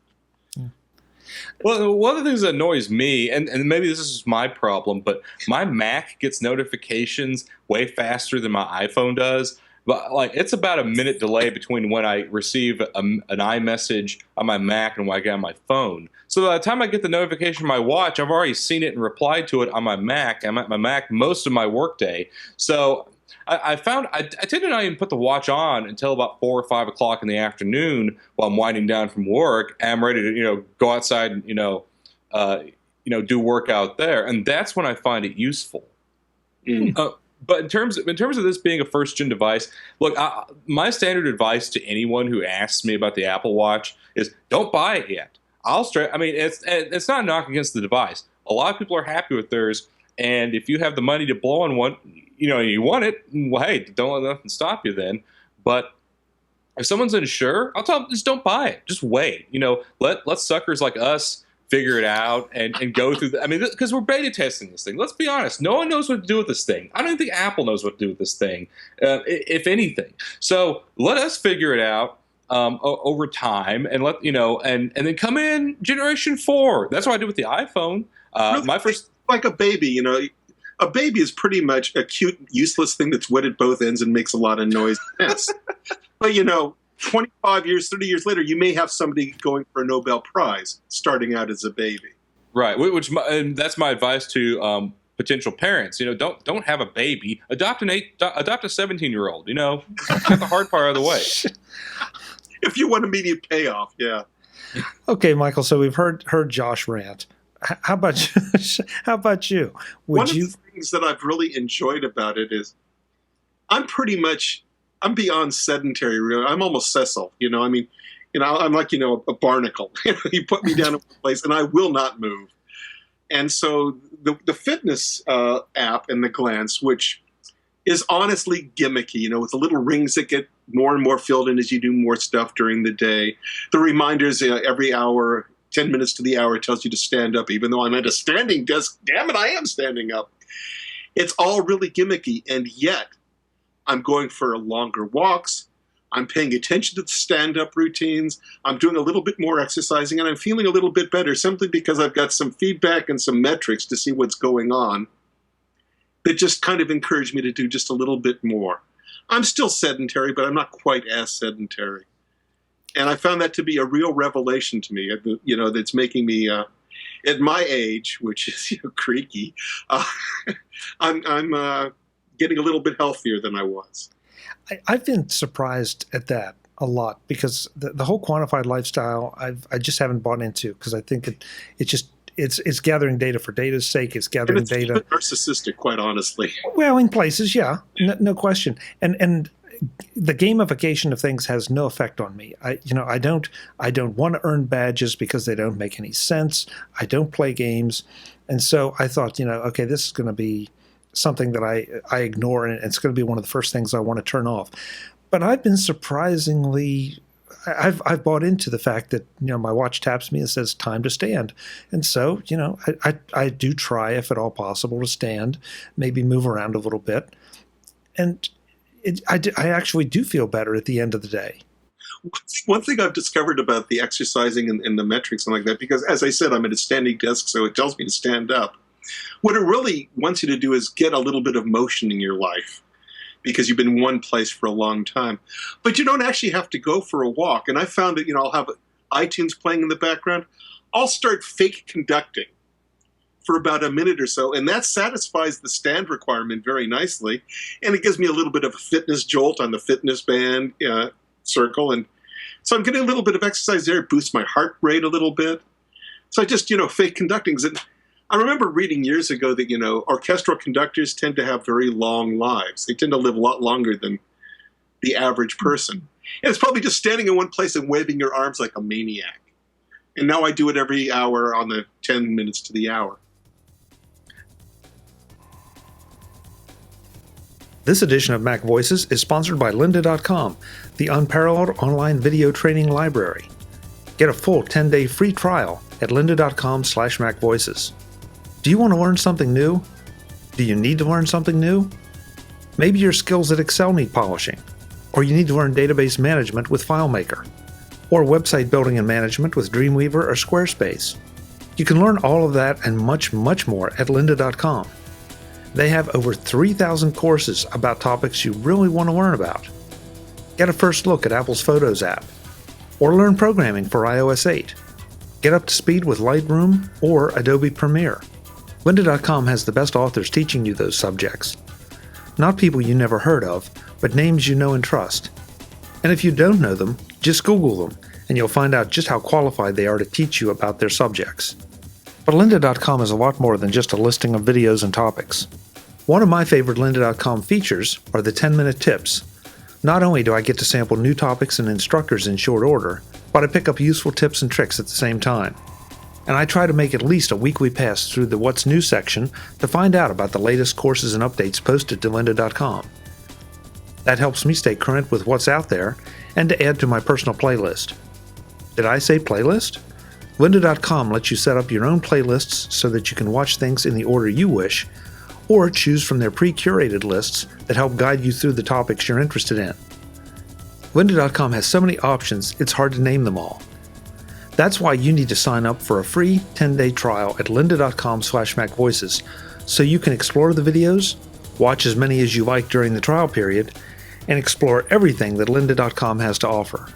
Well, one of the things that annoys me, and maybe this is my problem, but my Mac gets notifications way faster than my iPhone does. But it's about a minute delay between when I receive an iMessage on my Mac and when I get on my phone. So by the time I get the notification on my watch, I've already seen it and replied to it on my Mac. I'm at my Mac most of my workday. So I found I tend to not even put the watch on until about 4 or 5 o'clock in the afternoon while I'm winding down from work, and I'm ready to go outside and do work out there, and that's when I find it useful. But in terms of this being a first-gen device, look, my standard advice to anyone who asks me about the Apple Watch is don't buy it yet. I mean, it's not a knock against the device. A lot of people are happy with theirs, and if you have the money to blow on one, you want it. Well, hey, don't let nothing stop you then. But if someone's unsure, I'll tell them, just don't buy it. Just wait. Let suckers like us figure it out and go through I mean, because we're beta testing this thing. Let's be honest. No one knows what to do with this thing. I don't even think Apple knows what to do with this thing, if anything. So let us figure it out over time, and and then come in generation 4. That's what I did with the iPhone. Really, My first, like a baby, a baby is pretty much a cute, useless thing that's wet at both ends and makes a lot of noise. Yes. But 25 years, 30 years later, you may have somebody going for a Nobel Prize starting out as a baby. right? And that's my advice to potential parents. Don't have a baby. Adopt a 17-year-old. Get the hard part out of the way. If you want immediate payoff, yeah. Okay, Michael. So we've heard Josh rant. How about you? One of the things that I've really enjoyed about it is I'm beyond sedentary. Really, I'm almost sessile. I'm like a barnacle. You put me down in one place, and I will not move. And so the fitness app and the Glance, which is honestly gimmicky, with the little rings that get more and more filled in as you do more stuff during the day. The reminders every hour, 10 minutes to the hour, tells you to stand up, even though I'm at a standing desk. Damn it, I am standing up. It's all really gimmicky, and yet I'm going for longer walks. I'm paying attention to the stand-up routines. I'm doing a little bit more exercising, and I'm feeling a little bit better simply because I've got some feedback and some metrics to see what's going on that just kind of encourage me to do just a little bit more. I'm still sedentary, but I'm not quite as sedentary. And I found that to be a real revelation to me, that's making me, at my age, which is creaky, I'm getting a little bit healthier than I was. I've been surprised at that a lot because the whole quantified lifestyle I just haven't bought into, because I think it's gathering data for data's sake. It's gathering and it's data. A bit narcissistic, quite honestly. Well, in places, yeah, no question. And the gamification of things has no effect on me. I don't want to earn badges because they don't make any sense. I don't play games, and so I thought, okay, this is going to be something that I ignore, and it's going to be one of the first things I want to turn off. But I've been surprisingly, I've bought into the fact that my watch taps me and says time to stand, and so I do try, if at all possible, to stand, maybe move around a little bit, and I actually do feel better at the end of the day. One thing I've discovered about the exercising and the metrics and like that, because as I said, I'm at a standing desk, so it tells me to stand up. What it really wants you to do is get a little bit of motion in your life because you've been in one place for a long time. But you don't actually have to go for a walk. And I found that, I'll have iTunes playing in the background. I'll start fake conducting for about a minute or so, and that satisfies the stand requirement very nicely. And it gives me a little bit of a fitness jolt on the fitness band circle. And so I'm getting a little bit of exercise there. It boosts my heart rate a little bit. So I just, fake conducting. I remember reading years ago that, orchestral conductors tend to have very long lives. They tend to live a lot longer than the average person. And it's probably just standing in one place and waving your arms like a maniac. And now I do it every hour on the 10 minutes to the hour. This edition of MacVoices is sponsored by lynda.com, the unparalleled online video training library. Get a full 10-day free trial at lynda.com/MacVoices. Do you want to learn something new? Do you need to learn something new? Maybe your skills at Excel need polishing, or you need to learn database management with FileMaker, or website building and management with Dreamweaver or Squarespace. You can learn all of that and much, much more at lynda.com. They have over 3,000 courses about topics you really want to learn about. Get a first look at Apple's Photos app, or learn programming for iOS 8. Get up to speed with Lightroom or Adobe Premiere. Lynda.com has the best authors teaching you those subjects. Not people you never heard of, but names you know and trust. And if you don't know them, just Google them, and you'll find out just how qualified they are to teach you about their subjects. But lynda.com is a lot more than just a listing of videos and topics. One of my favorite lynda.com features are the 10-minute tips. Not only do I get to sample new topics and instructors in short order, but I pick up useful tips and tricks at the same time. And I try to make at least a weekly pass through the What's New section to find out about the latest courses and updates posted to lynda.com. That helps me stay current with what's out there and to add to my personal playlist. Did I say playlist? lynda.com lets you set up your own playlists so that you can watch things in the order you wish, or choose from their pre-curated lists that help guide you through the topics you're interested in. lynda.com has so many options, it's hard to name them all. That's why you need to sign up for a free 10-day trial at lynda.com/MacVoices so you can explore the videos, watch as many as you like during the trial period, and explore everything that lynda.com has to offer.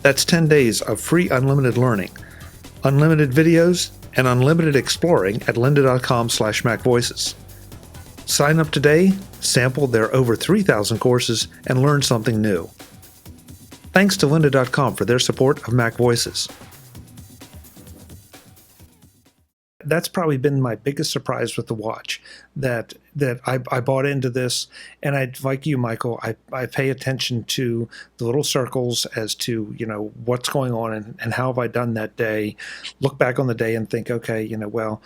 That's 10 days of free unlimited learning, unlimited videos, and unlimited exploring at lynda.com/MacVoices. Sign up today, sample their over 3,000 courses, and learn something new. Thanks to lynda.com for their support of MacVoices. That's probably been my biggest surprise with the watch, that I bought into this, and like you, Michael, I pay attention to the little circles as to, what's going on and how have I done that day, look back on the day and think, okay, well,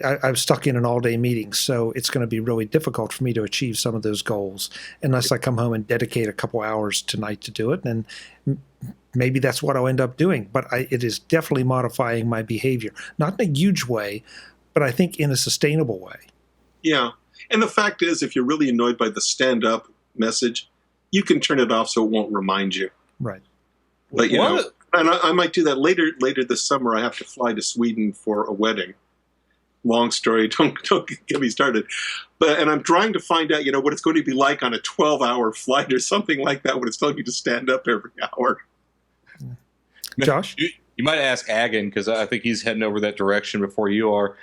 I'm stuck in an all-day meeting, so it's going to be really difficult for me to achieve some of those goals unless I come home and dedicate a couple hours tonight to do it, and maybe that's what I'll end up doing. But it is definitely modifying my behavior, not in a huge way, but I think in a sustainable way. Yeah, and the fact is, if you're really annoyed by the stand-up message, you can turn it off so it won't remind you. Right. But, and I might do that later this summer. I have to fly to Sweden for a wedding. Long story, don't get me started. And I'm trying to find out, what it's going to be like on a 12-hour flight or something like that when it's telling you to stand up every hour. Josh? You might ask Agan, because I think he's heading over that direction before you are.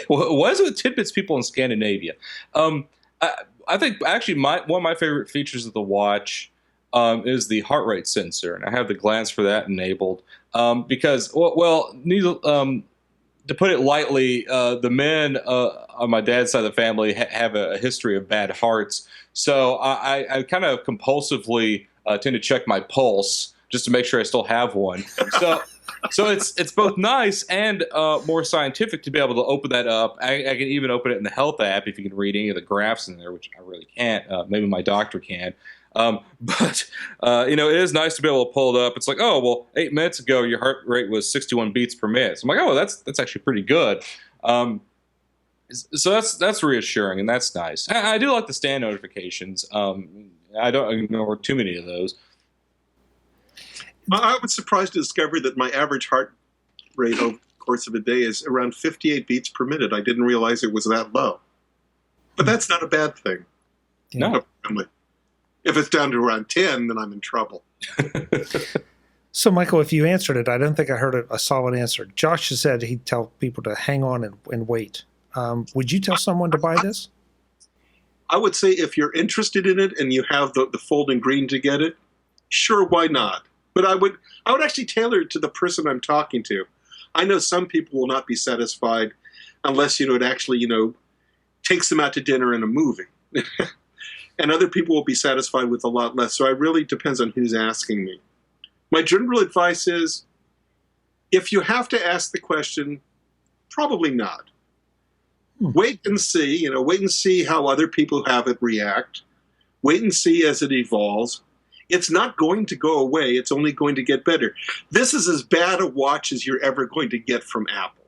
What is it with Tidbit's people in Scandinavia? I think actually one of my favorite features of the watch is the heart rate sensor, and I have the glance for that enabled because, to put it lightly, the men on my dad's side of the family have a history of bad hearts. So I kind of compulsively tend to check my pulse just to make sure I still have one. So it's both nice and more scientific to be able to open that up. I can even open it in the health app if you can read any of the graphs in there, which I really can't. Maybe my doctor can. But it is nice to be able to pull it up. It's like, 8 minutes ago, your heart rate was 61 beats per minute. So I'm like, that's actually pretty good. So that's reassuring, and that's nice. I do like the stand notifications. I don't ignore too many of those. I was surprised to discover that my average heart rate over the course of a day is around 58 beats per minute. I didn't realize it was that low. But that's not a bad thing. No. If it's down to around 10, then I'm in trouble. So, Michael, if you answered it, I don't think I heard a solid answer. Josh has said he'd tell people to hang on and wait. Would you tell someone to buy this? I would say if you're interested in it and you have the folding green to get it, sure, why not? But I would actually tailor it to the person I'm talking to. I know some people will not be satisfied unless, it actually, takes them out to dinner and a movie. And other people will be satisfied with a lot less. So it really depends on who's asking me. My general advice is, if you have to ask the question, probably not. Wait and see, wait and see how other people who have it react. Wait and see as it evolves. It's not going to go away. It's only going to get better. This is as bad a watch as you're ever going to get from Apple.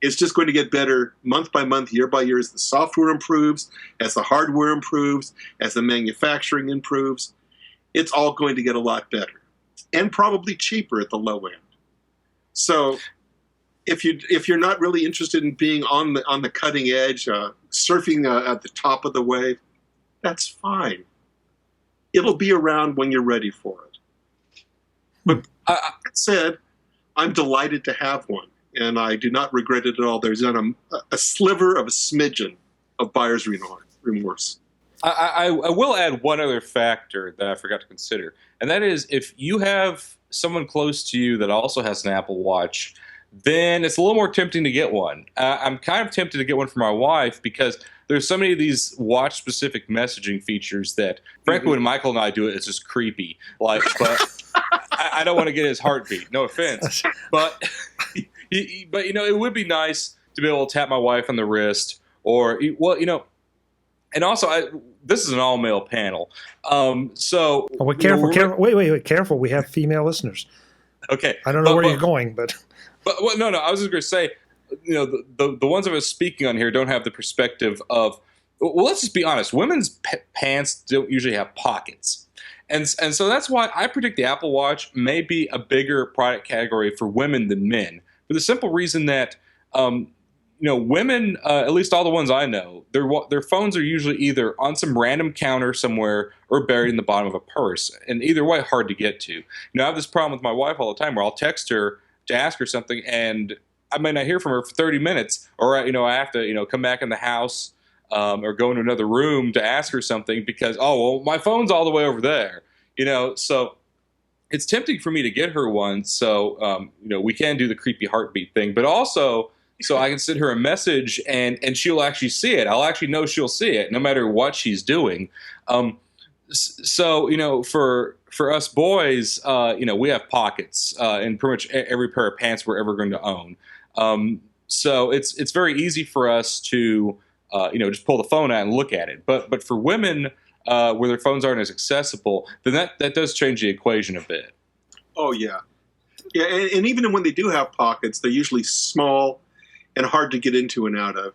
It's just going to get better month by month, year by year, as the software improves, as the hardware improves, as the manufacturing improves. It's all going to get a lot better, and probably cheaper at the low end. So if you're not really interested in being on the cutting edge, surfing at the top of the wave, that's fine. It'll be around when you're ready for it. But that said, I'm delighted to have one, and I do not regret it at all. There's not a sliver of a smidgen of buyer's remorse. I will add one other factor that I forgot to consider, and that is if you have someone close to you that also has an Apple Watch, then it's a little more tempting to get one. I'm kind of tempted to get one for my wife because there's so many of these watch-specific messaging features that, frankly, when Michael and I do it, it's just creepy. But I don't want to get his heartbeat. No offense, but but it would be nice to be able to tap my wife on the wrist, or and also this is an all male panel, so careful. Wait, careful. We have female listeners. Okay, I don't know where you're going, but no. I was just going to say, the ones of us speaking on here don't have the perspective of. Well, let's just be honest. Women's pants don't usually have pockets. And so that's why I predict the Apple Watch may be a bigger product category for women than men. For the simple reason that, women, at least all the ones I know, their phones are usually either on some random counter somewhere or buried in the bottom of a purse. And either way, hard to get to. I have this problem with my wife all the time where I'll text her to ask her something and I may not hear from her for 30 minutes, or, I have to, come back in the house. Or go into another room to ask her something because, my phone's all the way over there, so it's tempting for me to get her one. So, we can do the creepy heartbeat thing, but also so I can send her a message and she'll actually see it. I'll actually know she'll see it no matter what she's doing. So, for us boys, we have pockets in pretty much every pair of pants we're ever going to own. So it's very easy for us to, just pull the phone out and look at it. But for women, where their phones aren't as accessible, then that does change the equation a bit. Oh, yeah. Yeah, and even when they do have pockets, they're usually small and hard to get into and out of.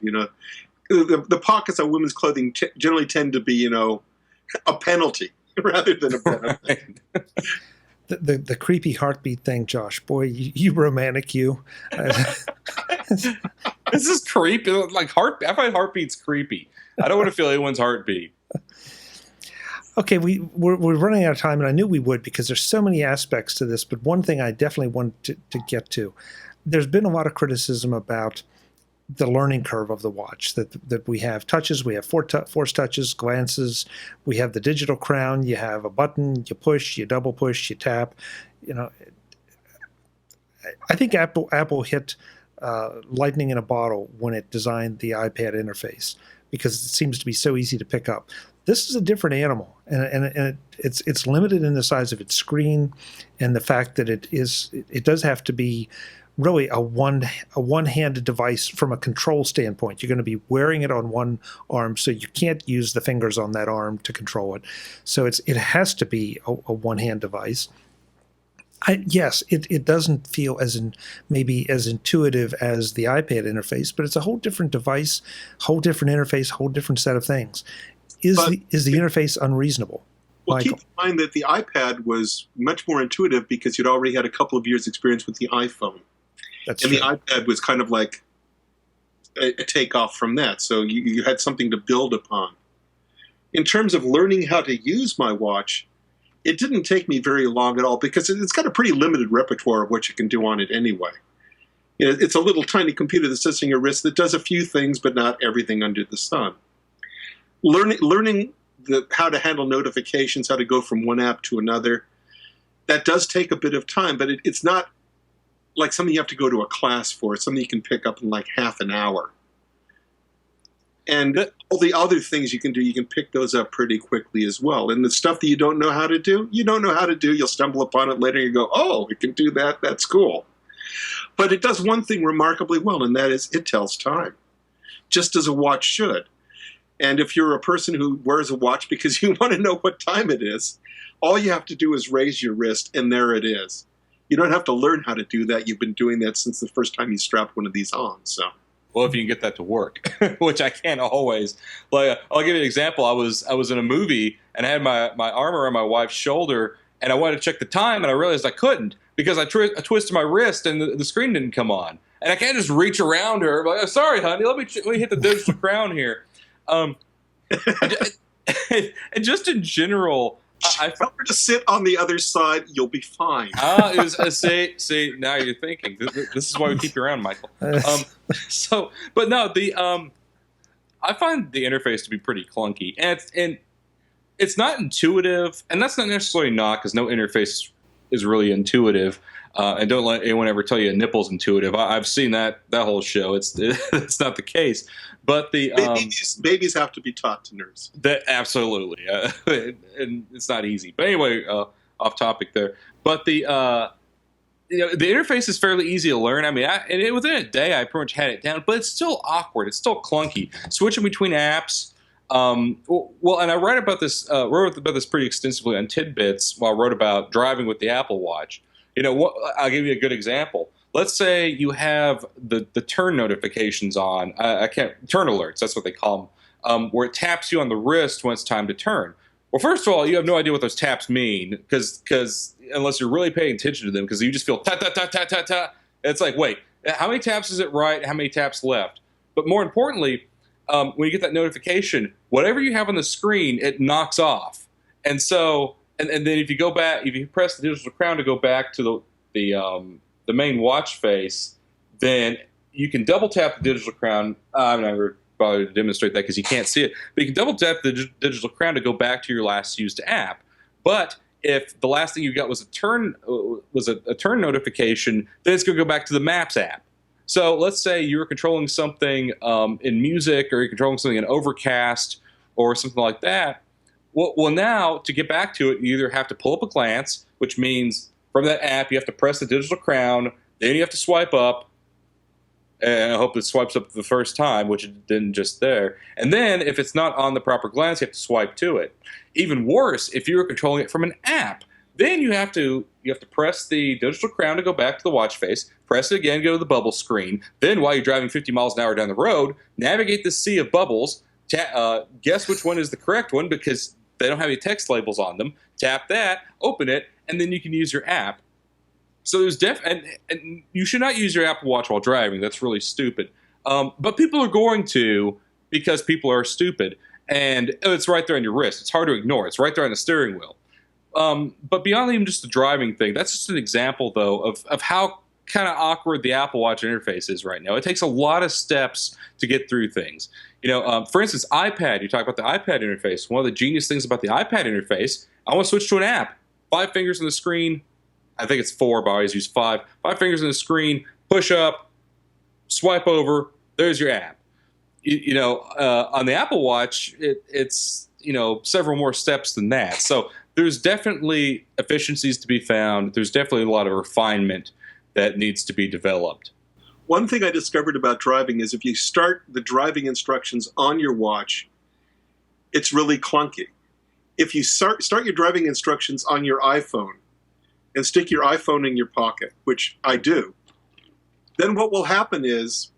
The pockets on women's clothing generally tend to be, a penalty rather than a benefit. The creepy heartbeat thing, Josh. Boy, you romantic, you. This is creepy. Like I find heartbeats creepy. I don't want to feel anyone's heartbeat. Okay, we're running out of time, and I knew we would because there's so many aspects to this. But one thing I definitely want to get to, there's been a lot of criticism about the learning curve of the watch. That we have touches, we have force touches, glances, we have the digital crown. You have a button, you push, you double push, you tap. I think Apple hit lightning in a bottle when it designed the iPad interface because it seems to be so easy to pick up. This is a different animal, and it's limited in the size of its screen, and the fact that it does have to be really a one-handed device from a control standpoint. You're going to be wearing it on one arm, so you can't use the fingers on that arm to control it. So it has to be a one-hand device. Yes, it doesn't feel maybe as intuitive as the iPad interface, but it's a whole different device, whole different interface, whole different set of things. Is the interface unreasonable? Well, Michael? Keep in mind that the iPad was much more intuitive because you'd already had a couple of years' experience with the iPhone. That's and true. The iPad was kind of like a takeoff from that, so you had something to build upon. In terms of learning how to use my watch, it didn't take me very long at all because it's got a pretty limited repertoire of what you can do on it anyway. It's a little tiny computer that sits on your wrist that does a few things, but not everything under the sun. Learning how to handle notifications, how to go from one app to another, that does take a bit of time, but it's not like something you have to go to a class for. It's something you can pick up in like half an hour. And all the other things you can do, you can pick those up pretty quickly as well. And the stuff that you don't know how to do, you'll stumble upon it later and you go, oh, it can do that, that's cool. But it does one thing remarkably well, and that is it tells time, just as a watch should. And if you're a person who wears a watch because you want to know what time it is, all you have to do is raise your wrist, and there it is. You don't have to learn how to do that. You've been doing that since the first time you strapped one of these on. So, well, if you can get that to work, which I can't always. Like, I'll give you an example. I was in a movie and I had my arm around my wife's shoulder, and I wanted to check the time, and I realized I couldn't because I twisted my wrist and the screen didn't come on, and I can't just reach around her. Like, oh, sorry, honey, let me hit the digital crown here. And just in general, I tell her to sit on the other side. You'll be fine. See, now you're thinking. This is why we keep you around, Michael. But no, I find the interface to be pretty clunky, and it's not intuitive, and that's not necessarily not because no interface is really intuitive. And don't let anyone ever tell you a nipple's intuitive. I've seen that whole show. It's not the case. But babies have to be taught to nurse. That absolutely, and it's not easy. But anyway, off topic there. But the interface is fairly easy to learn. I mean, within a day, I pretty much had it down, but it's still awkward. It's still clunky. Switching between apps. Well, and I wrote about this pretty extensively on Tidbits while I wrote about driving with the Apple Watch. I'll give you a good example. Let's say you have the turn notifications on. Turn alerts. That's what they call them, where it taps you on the wrist when it's time to turn. Well, first of all, you have no idea what those taps mean because unless you're really paying attention to them, because you just feel ta ta ta ta ta ta. It's like, wait, how many taps is it right? How many taps left? But more importantly, when you get that notification, whatever you have on the screen, it knocks off. And so, and then if you go back, if you press the digital crown to go back to the main watch face, then you can double tap the digital crown. I'm not going to bother to demonstrate that because you can't see it. But you can double tap the digital crown to go back to your last used app. But if the last thing you got was a turn notification, then it's going to go back to the Maps app. So let's say you're controlling something in music, or you're controlling something in Overcast, or something like that. Well, now to get back to it, you either have to pull up a glance, which means from that app you have to press the digital crown, then you have to swipe up, and I hope it swipes up the first time, which it didn't just there. And then if it's not on the proper glance, you have to swipe to it. Even worse, if you're controlling it from an app, then you have to press the digital crown to go back to the watch face, press it again, go to the bubble screen. Then while you're driving 50 miles an hour down the road, navigate the sea of bubbles, guess which one is the correct one because they don't have any text labels on them. Tap that, open it, and then you can use your app. So there's and you should not use your Apple Watch while driving. That's really stupid. But people are going to because people are stupid. And it's right there on your wrist. It's hard to ignore. It's right there on the steering wheel. But beyond even just the driving thing, that's just an example, though, of how kind of awkward the Apple Watch interface is right now. It takes a lot of steps to get through things. For instance, iPad. You talk about the iPad interface. One of the genius things about the iPad interface, I want to switch to an app. 5 fingers on the screen. I think it's 4, but I always use 5. 5 fingers on the screen, push up, swipe over, there's your app. On the Apple Watch, it's several more steps than that. So there's definitely efficiencies to be found. There's definitely a lot of refinement that needs to be developed. One thing I discovered about driving is if you start the driving instructions on your watch, it's really clunky. If you start your driving instructions on your iPhone and stick your iPhone in your pocket, which I do, then what will happen is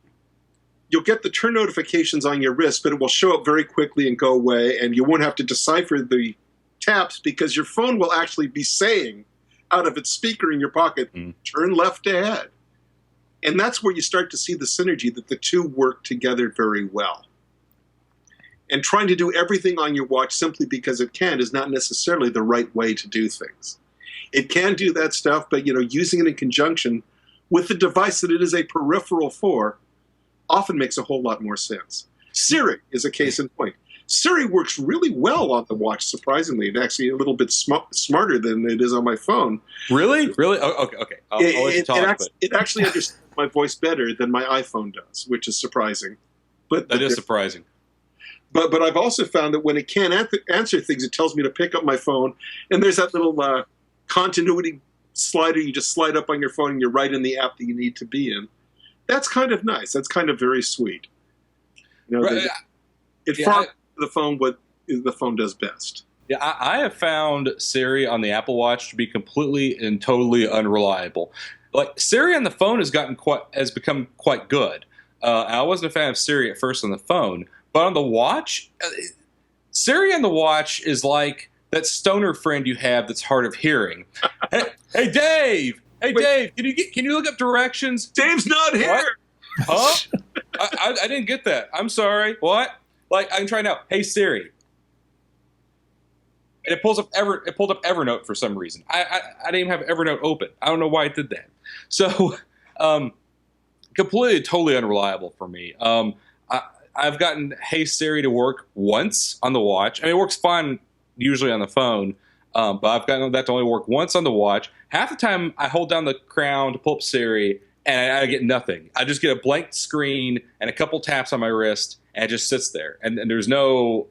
you'll get the turn notifications on your wrist, but it will show up very quickly and go away, and you won't have to decipher the taps because your phone will actually be saying out of its speaker in your pocket, turn left ahead. And that's where you start to see the synergy that the two work together very well. And trying to do everything on your watch simply because it can is not necessarily the right way to do things. It can do that stuff, but using it in conjunction with the device that it is a peripheral for often makes a whole lot more sense. Siri is a case in point. Siri works really well on the watch, surprisingly. It's actually a little bit smarter than it is on my phone. Really? Oh, okay. I'll let you talk, it actually understands my voice better than my iPhone does, which is surprising. But that is surprising. But I've also found that when it can't answer things, it tells me to pick up my phone, and there's that little continuity slider. You just slide up on your phone, and you're right in the app that you need to be in. That's kind of nice. That's kind of very sweet. Right. It follows the phone what the phone does best. Yeah, I have found Siri on the Apple Watch to be completely and totally unreliable. Like Siri on the phone has become quite good. I wasn't a fan of Siri at first on the phone, but on the watch, Siri on the watch is like that stoner friend you have that's hard of hearing. Hey Dave! Hey Dave! Can you look up directions? Dave's not here. What? Huh? I didn't get that. I'm sorry. What? Like I can try now. Hey Siri. And it pulled up Evernote for some reason. I didn't even have Evernote open. I don't know why it did that. So, completely, totally unreliable for me. I've gotten Hey Siri to work once on the watch. I mean, it works fine usually on the phone, but I've gotten that to only work once on the watch. Half the time, I hold down the crown to pull up Siri, and I get nothing. I just get a blank screen and a couple taps on my wrist, and it just sits there. And there's no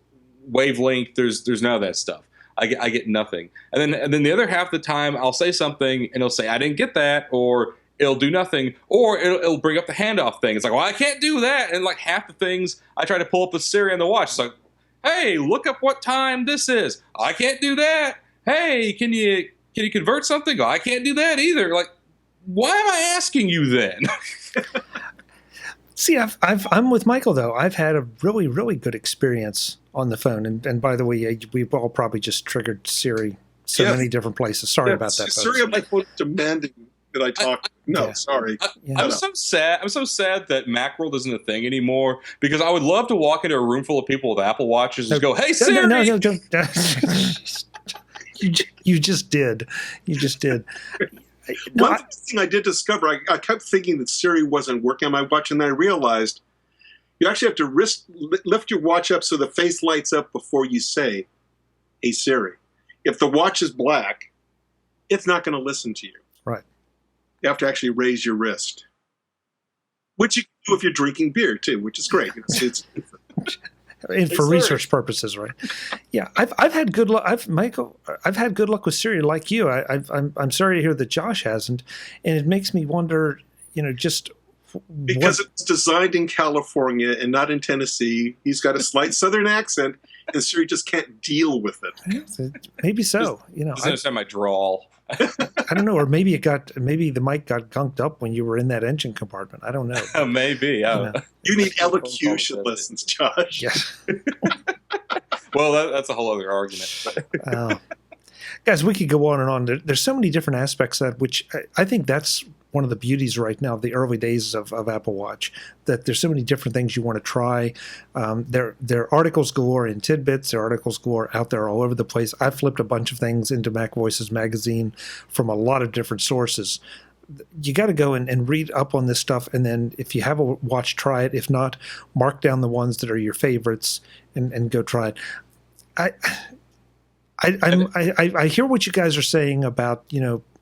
wavelength. There's none of that stuff. I get nothing. And then the other half of the time, I'll say something and it'll say I didn't get that, or it'll do nothing, or it'll bring up the handoff thing. It's like, well, I can't do that. And like half the things I try to pull up with Siri on the watch. It's like, hey, look up what time this is. I can't do that. Hey, can you convert something? I can't do that either. Like, why am I asking you then? See, I'm with Michael though. I've had a really, really good experience on the phone, and by the way, we've all probably just triggered Siri so many different places. Sorry about that. Siri on my phone demanding that I talk. Sorry. I'm so sad. I'm so sad that Macworld isn't a thing anymore, because I would love to walk into a room full of people with Apple Watches and go, "Hey Siri!" No, don't. You just did. You just did. One thing I did discover, I kept thinking that Siri wasn't working on my watch, and then I realized you actually have to lift your watch up so the face lights up before you say, "Hey Siri." If the watch is black, it's not going to listen to you. Right. You have to actually raise your wrist, which you can do if you're drinking beer too, which is great. It's and for research purposes, right? Yeah, I've had good luck. Michael, I've had good luck with Siri, like you. I'm sorry to hear that Josh hasn't, and it makes me wonder. Just because it's designed in California and not in Tennessee. He's got a slight Southern accent, and Siri just can't deal with it. Maybe so. Doesn't understand my drawl. I don't know, or maybe the mic got gunked up when you were in that engine compartment. I don't know. Maybe. You need elocution lessons, Josh. Yeah. Well, that's a whole other argument. Guys, we could go on and on. There's so many different aspects of that, which I think that's one of the beauties right now of the early days of Apple Watch, that there's so many different things you want to try. There are articles galore in Tidbits. There are articles galore out there all over the place. I've flipped a bunch of things into MacVoices magazine from a lot of different sources. You got to go and read up on this stuff, and then if you have a watch, try it. If not, mark down the ones that are your favorites and go try it. I hear what you guys are saying about,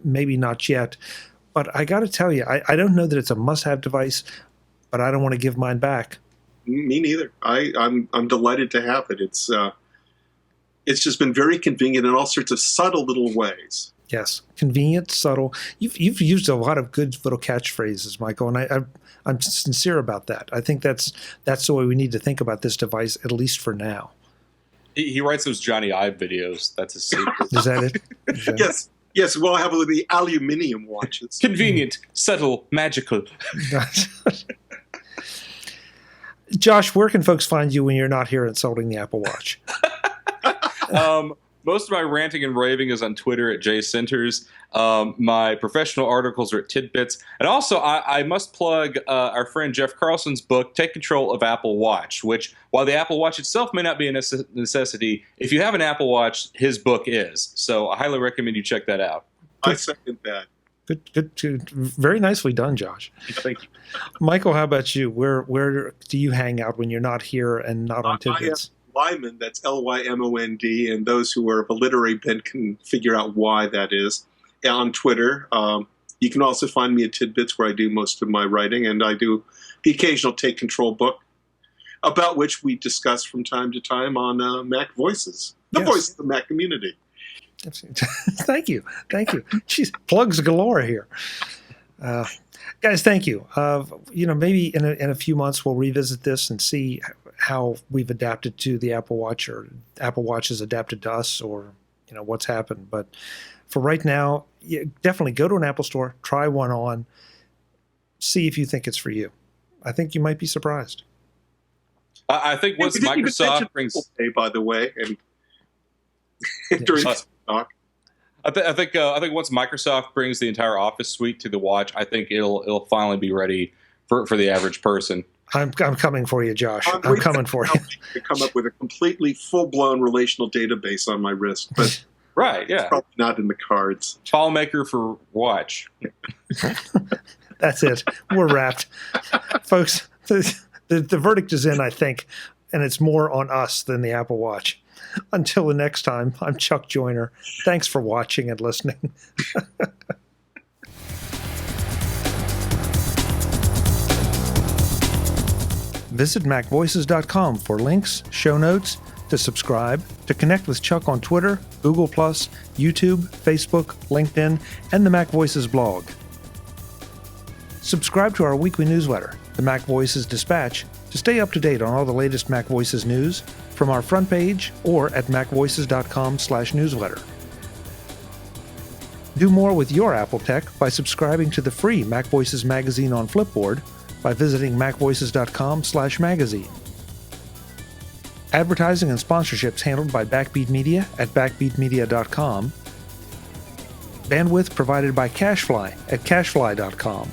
maybe not yet. But I got to tell you, I don't know that it's a must-have device, but I don't want to give mine back. Me neither. I'm delighted to have it. It's just been very convenient in all sorts of subtle little ways. Yes, convenient, subtle. You've used a lot of good little catchphrases, Michael, and I'm sincere about that. I think that's the way we need to think about this device, at least for now. He writes those Johnny Ive videos. That's his secret. Is that it? Yes. Yes, well, I have the aluminium watches. Convenient, subtle, magical. Josh, where can folks find you when you're not here insulting the Apple Watch? Most of my ranting and raving is on Twitter at JCenters. My professional articles are at Tidbits. And also, I must plug our friend Jeff Carlson's book, Take Control of Apple Watch, which, while the Apple Watch itself may not be a necessity, if you have an Apple Watch, his book is. So I highly recommend you check that out. I second that. Good. Very nicely done, Josh. Thank you. Michael, how about you? Where do you hang out when you're not here and not on Tidbits? Lyman, that's Lymond, and those who are of a literary bent can figure out why that is. On Twitter, you can also find me at Tidbits, where I do most of my writing, and I do the occasional Take Control book, about which we discuss from time to time on MacVoices, the voice of the Mac community. Thank you. Jeez, plugs galore here. Guys, thank you. Maybe in a few months we'll revisit this and see how we've adapted to the Apple Watch, or Apple Watch has adapted to us, or what's happened. But for right now, definitely go to an Apple store, try one on, see if you think it's for you. I think you might be surprised. I think once Microsoft brings, by the way, and during this talk. I think once Microsoft brings the entire Office suite to the watch, I think it'll finally be ready for the average person. I'm coming for you, Josh. I'm coming for you. To come up with a completely full-blown relational database on my wrist, but right, yeah, it's probably not in the cards. FileMaker for watch. That's it. We're wrapped, folks. The verdict is in, I think, and it's more on us than the Apple Watch. Until the next time, I'm Chuck Joyner. Thanks for watching and listening. Visit MacVoices.com for links, show notes, to subscribe, to connect with Chuck on Twitter, Google+, YouTube, Facebook, LinkedIn, and the MacVoices blog. Subscribe to our weekly newsletter, the MacVoices Dispatch, to stay up to date on all the latest MacVoices news from our front page or at macvoices.com/newsletter. Do more with your Apple tech by subscribing to the free MacVoices magazine on Flipboard by visiting macvoices.com/magazine. Advertising and sponsorships handled by Backbeat Media at backbeatmedia.com. Bandwidth provided by CacheFly at cachefly.com.